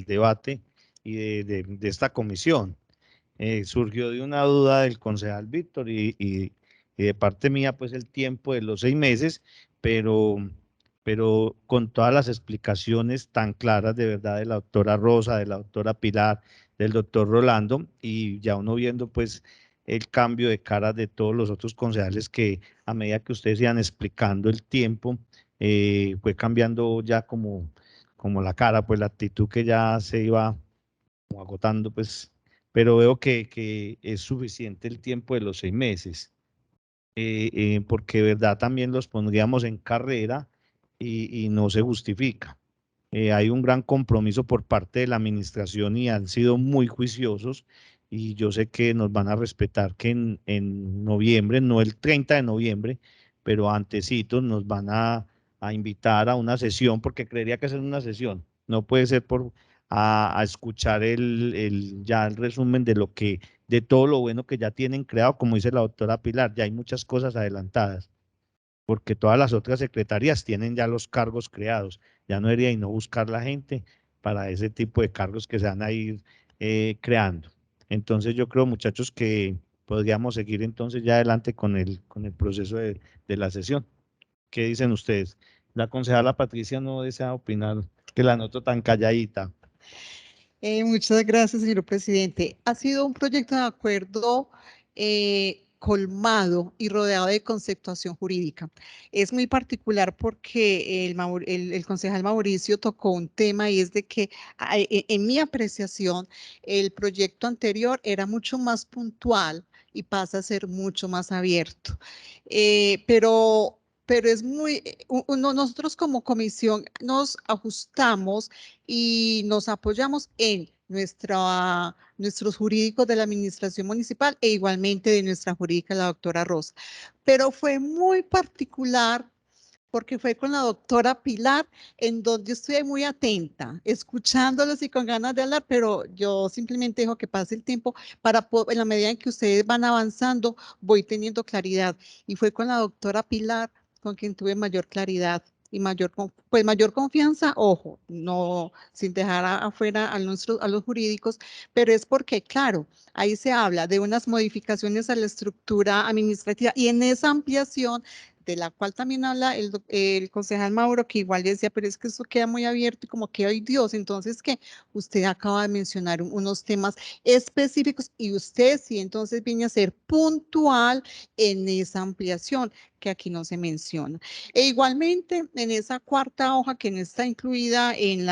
debate y de esta comisión. Surgió de una duda del concejal Víctor y de parte mía, pues el tiempo de los 6 meses, pero con todas las explicaciones tan claras de verdad de la doctora Rosa, de la doctora Pilar, del doctor Rolando, y ya uno viendo pues el cambio de cara de todos los otros concejales que a medida que ustedes iban explicando el tiempo, fue cambiando ya como la cara, pues la actitud que ya se iba como agotando, pues, pero veo que es suficiente el tiempo de los 6 meses, porque de verdad también los pondríamos en carrera y no se justifica. Hay un gran compromiso por parte de la administración y han sido muy juiciosos, y yo sé que nos van a respetar que en noviembre, no el 30 de noviembre, pero antecitos nos van a invitar a una sesión, porque creería que es una sesión, no puede ser a escuchar ya el resumen de todo lo bueno que ya tienen creado, como dice la doctora Pilar, ya hay muchas cosas adelantadas, porque todas las otras secretarías tienen ya los cargos creados. Ya no debería y no buscar la gente para ese tipo de cargos que se van a ir creando. Entonces yo creo, muchachos, que podríamos seguir entonces ya adelante con el proceso de la sesión. ¿Qué dicen ustedes? La concejala Patricia no desea opinar, que la noto tan calladita. Muchas gracias, señor presidente. Ha sido un proyecto de acuerdo colmado y rodeado de conceptuación jurídica. Es muy particular porque el concejal Mauricio tocó un tema, y es de que en mi apreciación el proyecto anterior era mucho más puntual y pasa a ser mucho más abierto. Pero es muy, nosotros como comisión nos ajustamos y nos apoyamos en nuestros jurídicos de la administración municipal e igualmente de nuestra jurídica, la doctora Rosa. Pero fue muy particular porque fue con la doctora Pilar, en donde estuve muy atenta, escuchándolos y con ganas de hablar, pero yo simplemente dejo que pase el tiempo para, en la medida en que ustedes van avanzando, voy teniendo claridad. Y fue con la doctora Pilar con quien tuve mayor claridad y mayor confianza, ojo, no sin dejar afuera a los jurídicos, pero es porque, claro, ahí se habla de unas modificaciones a la estructura administrativa, y en esa ampliación, de la cual también habla el concejal Mauro, que igual decía, pero es que eso queda muy abierto y como que, ¡ay Dios! Entonces, que usted acaba de mencionar unos temas específicos y usted sí, entonces viene a ser puntual en esa ampliación que aquí no se menciona. E igualmente, en esa cuarta hoja que no está incluida en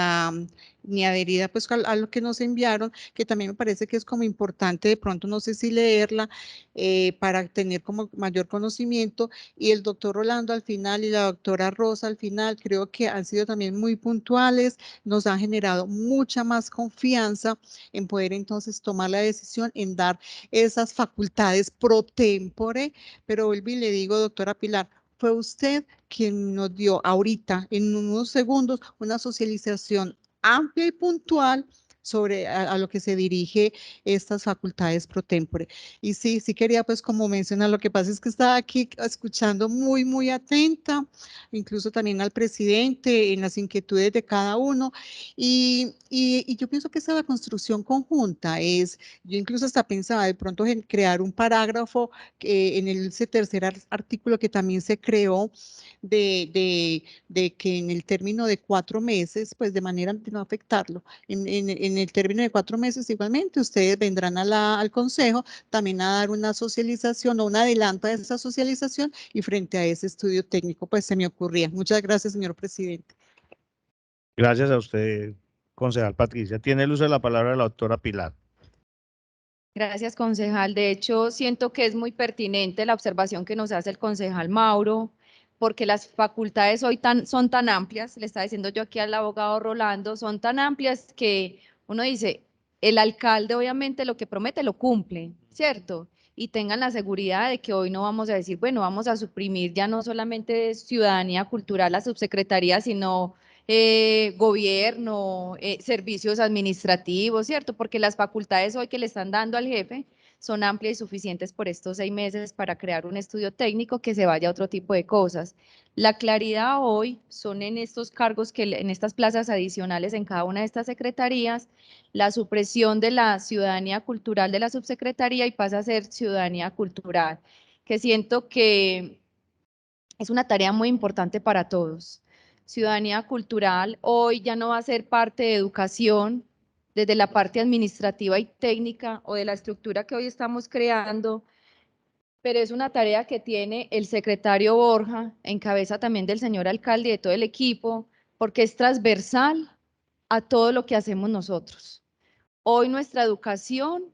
ni adherida pues a lo que nos enviaron, que también me parece que es como importante, de pronto no sé si leerla para tener como mayor conocimiento, y el doctor Rolando al final y la doctora Rosa al final creo que han sido también muy puntuales, nos han generado mucha más confianza en poder entonces tomar la decisión en dar esas facultades pro tempore, pero vuelvo y le digo, doctora Pilar, fue usted quien nos dio ahorita, en unos segundos, una socialización amplia y puntual sobre a lo que se dirige estas facultades pro tempore. Y sí quería pues como mencionar, lo que pasa es que estaba aquí escuchando muy atenta, incluso también al presidente en las inquietudes de cada uno, y yo pienso que esa construcción conjunta yo incluso hasta pensaba de pronto en crear un parágrafo en ese tercer artículo que también se creó de que en el término de 4 meses, pues de manera de no afectarlo, en el término de 4 meses igualmente ustedes vendrán al consejo también a dar una socialización o un adelanto a esa socialización y frente a ese estudio técnico, pues se me ocurría. Muchas gracias, señor presidente. Gracias a usted, concejal Patricia. Tiene el uso de la palabra la doctora Pilar. Gracias, concejal. De hecho, siento que es muy pertinente la observación que nos hace el concejal Mauro, porque las facultades hoy son tan amplias, le estaba diciendo yo aquí al abogado Rolando, son tan amplias que uno dice, el alcalde obviamente lo que promete lo cumple, ¿cierto? Y tengan la seguridad de que hoy no vamos a decir, bueno, vamos a suprimir ya no solamente ciudadanía cultural, la subsecretaría, sino gobierno, servicios administrativos, ¿cierto? Porque las facultades hoy que le están dando al jefe son amplias y suficientes por estos 6 meses para crear un estudio técnico que se vaya a otro tipo de cosas. La claridad hoy son en estos cargos, en estas plazas adicionales en cada una de estas secretarías, la supresión de la ciudadanía cultural de la subsecretaría y pasa a ser ciudadanía cultural, que siento que es una tarea muy importante para todos. Ciudadanía cultural hoy ya no va a ser parte de educación, desde la parte administrativa y técnica o de la estructura que hoy estamos creando, pero es una tarea que tiene el secretario Borja, en cabeza también del señor alcalde y de todo el equipo, porque es transversal a todo lo que hacemos nosotros. Hoy nuestra educación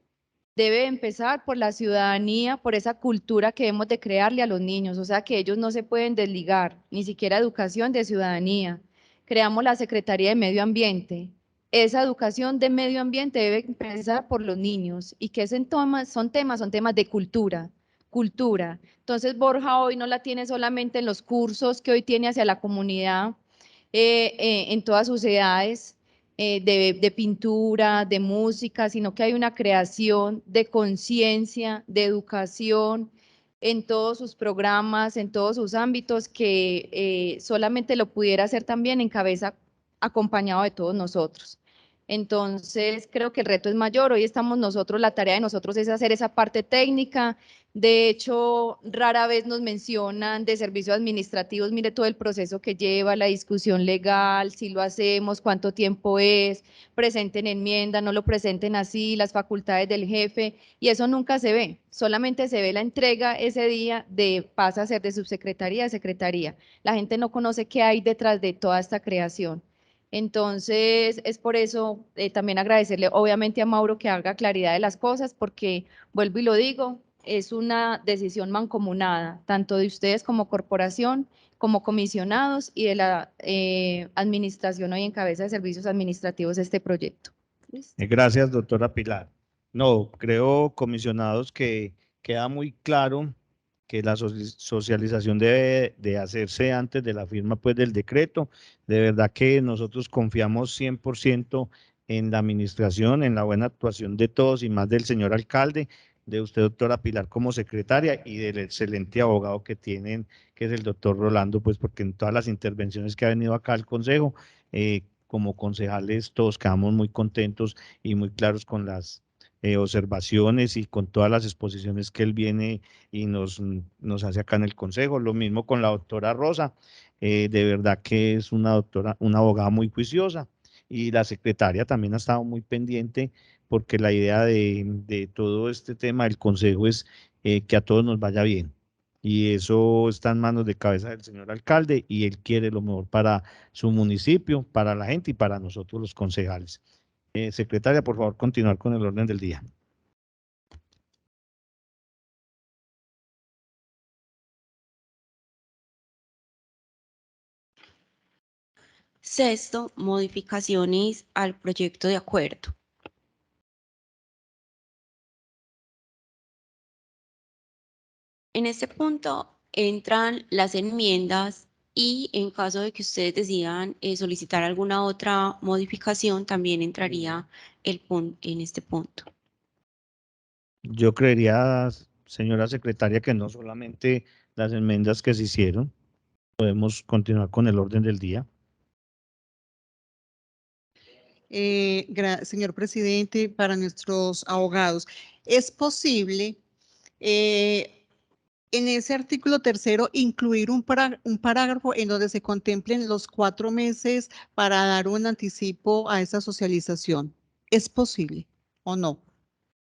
debe empezar por la ciudadanía, por esa cultura que hemos de crearle a los niños, o sea que ellos no se pueden desligar, ni siquiera educación de ciudadanía. Creamos la Secretaría de Medio Ambiente. Esa educación de medio ambiente debe empezar por los niños y que son temas de cultura. Entonces Borja hoy no la tiene solamente en los cursos que hoy tiene hacia la comunidad, en todas sus edades, de pintura, de música, sino que hay una creación de conciencia, de educación en todos sus programas, en todos sus ámbitos, que solamente lo pudiera hacer también en cabeza acompañado de todos nosotros. Entonces, creo que el reto es mayor. Hoy estamos nosotros, la tarea de nosotros es hacer esa parte técnica. De hecho, rara vez nos mencionan de servicios administrativos, mire todo el proceso que lleva, la discusión legal, si lo hacemos, cuánto tiempo es, presenten enmienda, no lo presenten así, las facultades del jefe, y eso nunca se ve, solamente se ve la entrega ese día pasa a ser de subsecretaría a secretaría. La gente no conoce qué hay detrás de toda esta creación. Entonces, es por eso también agradecerle obviamente a Mauro que haga claridad de las cosas, porque vuelvo y lo digo, es una decisión mancomunada, tanto de ustedes como corporación, como comisionados y de la administración hoy en cabeza de servicios administrativos de este proyecto. Gracias, doctora Pilar. No, creo, comisionados, que queda muy claro que la socialización debe de hacerse antes de la firma pues, del decreto. De verdad que nosotros confiamos 100% en la administración, en la buena actuación de todos y más del señor alcalde, de usted, doctora Pilar, como secretaria y del excelente abogado que tienen, que es el doctor Rolando, pues porque en todas las intervenciones que ha venido acá al consejo, como concejales, todos quedamos muy contentos y muy claros con las observaciones y con todas las exposiciones que él viene y nos hace acá en el consejo. Lo mismo con la doctora Rosa, de verdad que es una abogada muy juiciosa, y la secretaria también ha estado muy pendiente, porque la idea de todo este tema del consejo es que a todos nos vaya bien. Y eso está en manos de cabeza del señor alcalde, y él quiere lo mejor para su municipio, para la gente y para nosotros los concejales. Secretaria, por favor, continuar con el orden del día. Sexto, modificaciones al proyecto de acuerdo. En este punto entran las enmiendas y en caso de que ustedes decidan solicitar alguna otra modificación, también entraría el punto en este punto. Yo creería, señora secretaria, que no solamente las enmiendas que se hicieron, podemos continuar con el orden del día. Señor presidente, para nuestros abogados, ¿es posible en ese artículo tercero incluir un parágrafo en donde se contemplen los 4 meses para dar un anticipo a esa socialización? ¿Es posible o no?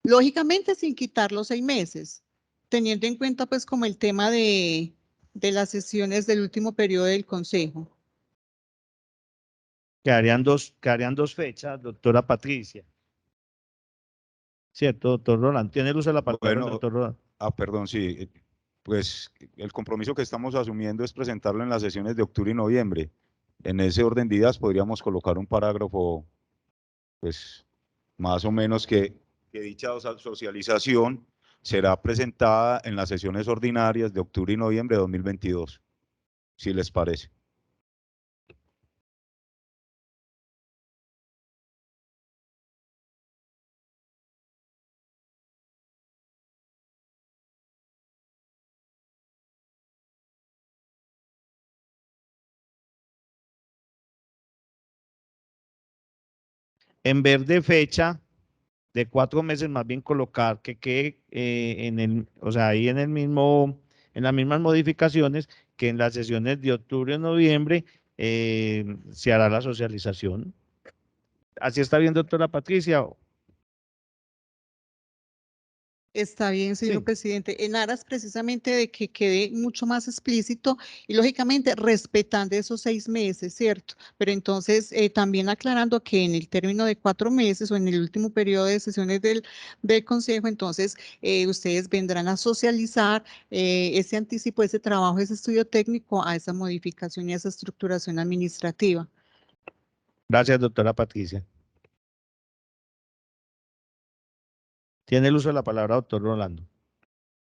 Lógicamente sin quitar los 6 meses, teniendo en cuenta pues como el tema de las sesiones del último periodo del Consejo. Quedarían dos fechas, doctora Patricia. ¿Cierto, doctor Roland? ¿Tiene el uso de la palabra, Bueno, doctor Roland? perdón, sí. Pues el compromiso que estamos asumiendo es presentarlo en las sesiones de octubre y noviembre. En ese orden de ideas podríamos colocar un parágrafo, pues más o menos que dicha socialización será presentada en las sesiones ordinarias de octubre y noviembre de 2022, si les parece. En vez de fecha de 4 meses, más bien colocar que quede o sea, ahí en el mismo, en las mismas modificaciones que en las sesiones de octubre o noviembre se hará la socialización. ¿Así está bien, doctora Patricia? Está bien, señor Sí. presidente, en aras precisamente de que quede mucho más explícito y lógicamente respetando esos 6 meses, ¿cierto? Pero entonces también aclarando que en el término de 4 meses o en el último periodo de sesiones del Consejo, entonces ustedes vendrán a socializar ese anticipo, ese trabajo, ese estudio técnico a esa modificación y a esa estructuración administrativa. Gracias, doctora Patricia. Tiene el uso de la palabra, doctor Rolando.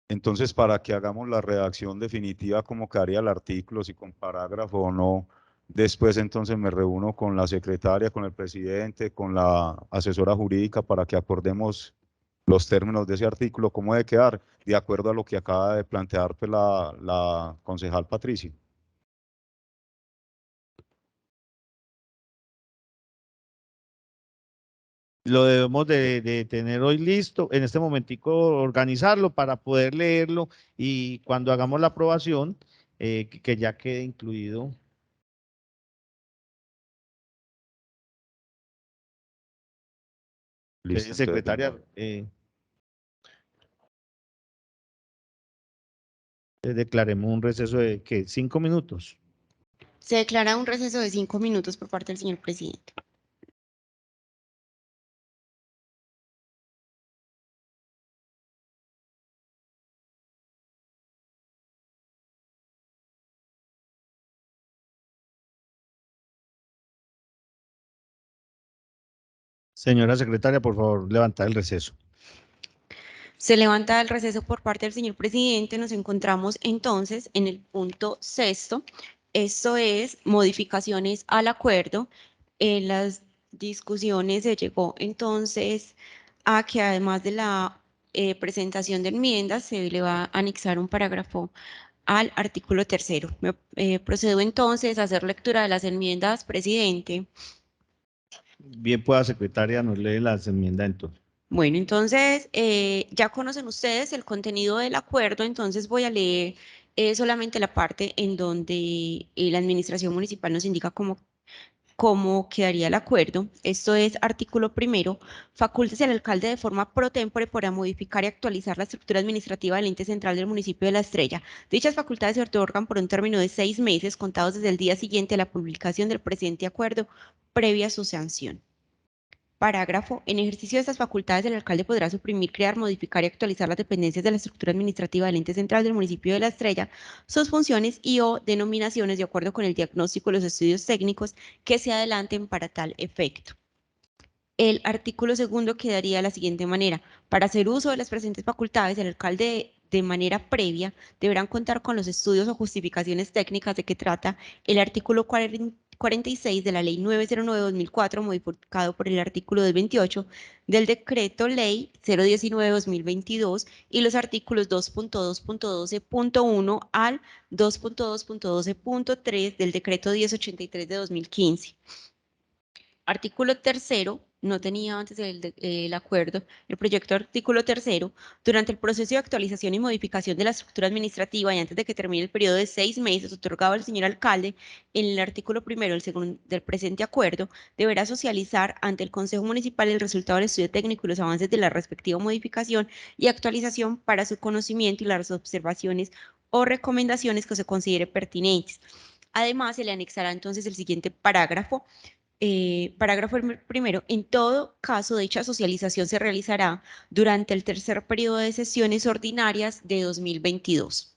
Entonces, para que hagamos la redacción definitiva, como quedaría el artículo, si con parágrafo o no, después entonces me reúno con la secretaria, con el presidente, con la asesora jurídica para que acordemos los términos de ese artículo, cómo debe quedar, de acuerdo a lo que acaba de plantear pues, la concejal Patricia. Lo debemos de tener hoy listo, en este momentico organizarlo para poder leerlo y cuando hagamos la aprobación, que ya quede incluido. Listo, Secretaria, declaremos un receso de, ¿qué? 5 minutos. Se declara un receso de 5 minutos por parte del señor presidente. Señora secretaria, por favor, levantar el receso. Se levanta el receso por parte del señor presidente. Nos encontramos entonces en el punto 6º. Esto es modificaciones al acuerdo. En las discusiones se llegó entonces a que además de la presentación de enmiendas se le va a anexar un parágrafo al artículo 3º. Procedo entonces a hacer lectura de las enmiendas, presidente. Bien, pueda secretaria, nos lee las enmiendas entonces. Bueno, entonces ya conocen ustedes el contenido del acuerdo, entonces voy a leer solamente la parte en donde la administración municipal nos indica cómo quedaría el acuerdo. Esto es artículo 1º, facultase al alcalde de forma pro tempore para modificar y actualizar la estructura administrativa del ente central del municipio de La Estrella. Dichas facultades se otorgan por un término de 6 meses contados desde el día siguiente a la publicación del presente acuerdo previa su sanción. Parágrafo. En ejercicio de estas facultades, el alcalde podrá suprimir, crear, modificar y actualizar las dependencias de la estructura administrativa del ente central del municipio de La Estrella, sus funciones y o denominaciones de acuerdo con el diagnóstico y los estudios técnicos que se adelanten para tal efecto. El artículo 2º quedaría de la siguiente manera. Para hacer uso de las presentes facultades, el alcalde de manera previa deberán contar con los estudios o justificaciones técnicas de que trata el artículo 46 de la Ley 909/2004, modificado por el artículo 28 del Decreto Ley 019/2022 y los artículos 2.2.12.1 al 2.2.12.3 del Decreto 1083 de 2015. Artículo tercero, no tenía antes el acuerdo, el proyecto artículo tercero, durante el proceso de actualización y modificación de la estructura administrativa y antes de que termine el periodo de 6 meses otorgado al señor alcalde, en el artículo primero del presente acuerdo, deberá socializar ante el Consejo Municipal el resultado del estudio técnico y los avances de la respectiva modificación y actualización para su conocimiento y las observaciones o recomendaciones que se considere pertinentes. Además, se le anexará entonces el siguiente parágrafo. Parágrafo primero, en todo caso, dicha socialización se realizará durante el tercer periodo de sesiones ordinarias de 2022.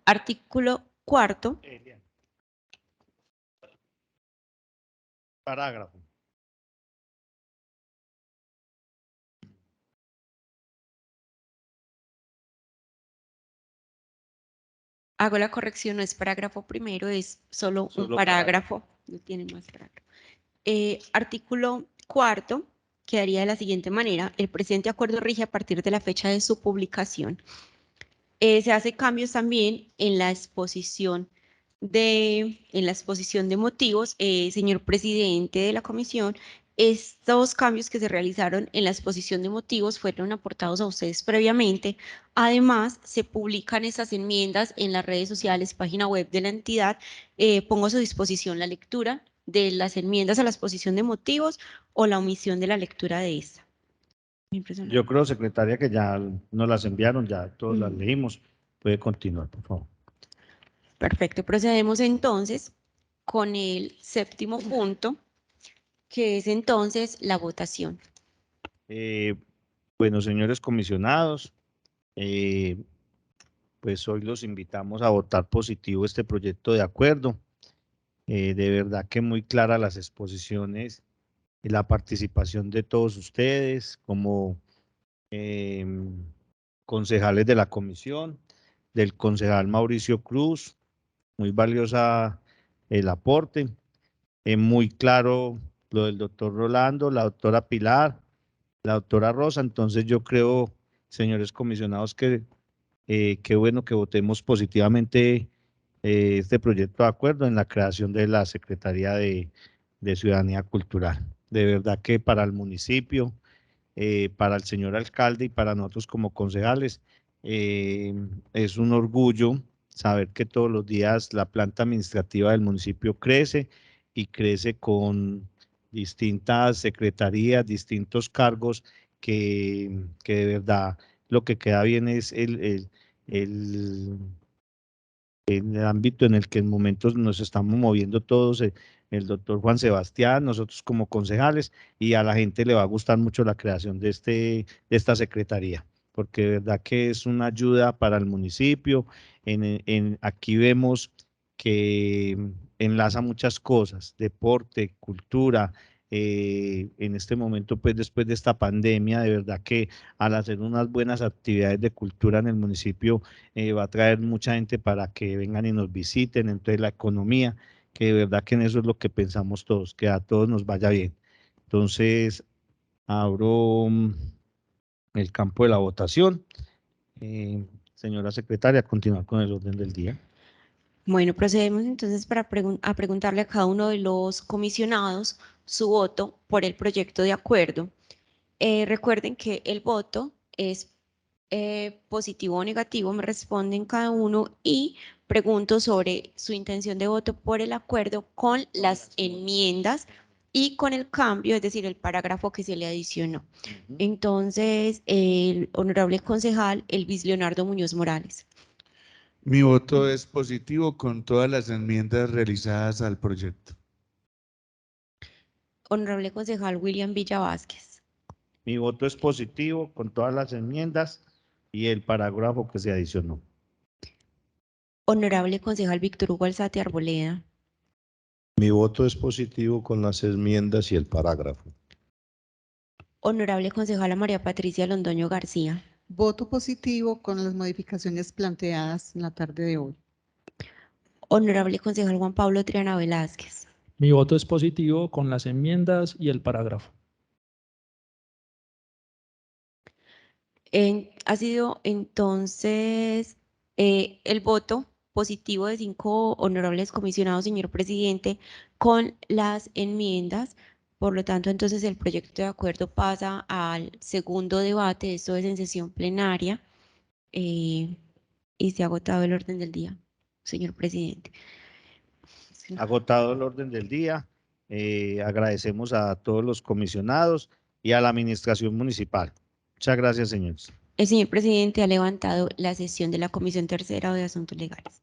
Artículo cuarto. Parágrafo. Hago la corrección, no es parágrafo primero, es solo un parágrafo. No tiene más parágrafo. Artículo cuarto, quedaría de la siguiente manera. El presente acuerdo rige a partir de la fecha de su publicación. Se hace cambios también en la exposición de motivos. Señor presidente de la comisión, estos cambios que se realizaron en la exposición de motivos fueron aportados a ustedes previamente. Además, se publican estas enmiendas en las redes sociales, página web de la entidad. Pongo a su disposición la lectura de las enmiendas a la exposición de motivos o la omisión de la lectura de esta. Yo creo, secretaria, que ya nos las enviaron, ya todos las leímos. Puede continuar, por favor. Perfecto, procedemos entonces con el séptimo punto, que es entonces la votación. Bueno, señores comisionados, pues hoy los invitamos a votar positivo este proyecto de acuerdo. De verdad que muy claras las exposiciones y la participación de todos ustedes como concejales de la comisión, del concejal Mauricio Cruz, muy valiosa el aporte, muy claro lo del doctor Rolando, la doctora Pilar, la doctora Rosa. Entonces yo creo, señores comisionados, que qué bueno que votemos positivamente este proyecto de acuerdo en la creación de la Secretaría de Ciudadanía Cultural. De verdad que para el municipio, para el señor alcalde y para nosotros como concejales, es un orgullo saber que todos los días la planta administrativa del municipio crece y crece con distintas secretarías, distintos cargos que de verdad lo que queda bien es el ámbito en el que en momentos nos estamos moviendo todos, el doctor Juan Sebastián, nosotros como concejales, y a la gente le va a gustar mucho la creación de esta secretaría, porque de verdad que es una ayuda para el municipio. Aquí vemos que enlaza muchas cosas, deporte, cultura. En este momento, pues después de esta pandemia, de verdad que al hacer unas buenas actividades de cultura en el municipio, va a traer mucha gente para que vengan y nos visiten. Entonces la economía, que de verdad que en eso es lo que pensamos todos, que a todos nos vaya bien. Entonces abro el campo de la votación. Señora secretaria, continuar con el orden del día. Bueno, procedemos entonces a preguntarle a cada uno de los comisionados su voto por el proyecto de acuerdo. Recuerden que el voto es positivo o negativo, me responden cada uno, y pregunto sobre su intención de voto por el acuerdo con las enmiendas y con el cambio, es decir, el parágrafo que se le adicionó. Entonces, el honorable concejal Elvis Leonardo Muñoz Morales. Mi voto es positivo con todas las enmiendas realizadas al proyecto. Honorable concejal William Villa Vázquez. Mi voto es positivo con todas las enmiendas y el parágrafo que se adicionó. Honorable concejal Víctor Hugo Alzate Arboleda. Mi voto es positivo con las enmiendas y el parágrafo. Honorable concejala María Patricia Londoño García. Voto positivo con las modificaciones planteadas en la tarde de hoy. Honorable concejal Juan Pablo Triana Velázquez. Mi voto es positivo con las enmiendas y el parágrafo. Ha sido entonces el voto positivo de 5 honorables comisionados, señor presidente, con las enmiendas. Por lo tanto, entonces el proyecto de acuerdo pasa al segundo debate. Esto es en sesión plenaria y se ha agotado el orden del día, señor presidente. Agotado el orden del día. Agradecemos a todos los comisionados y a la administración municipal. Muchas gracias, señores. El señor presidente ha levantado la sesión de la Comisión Tercera de Asuntos Legales.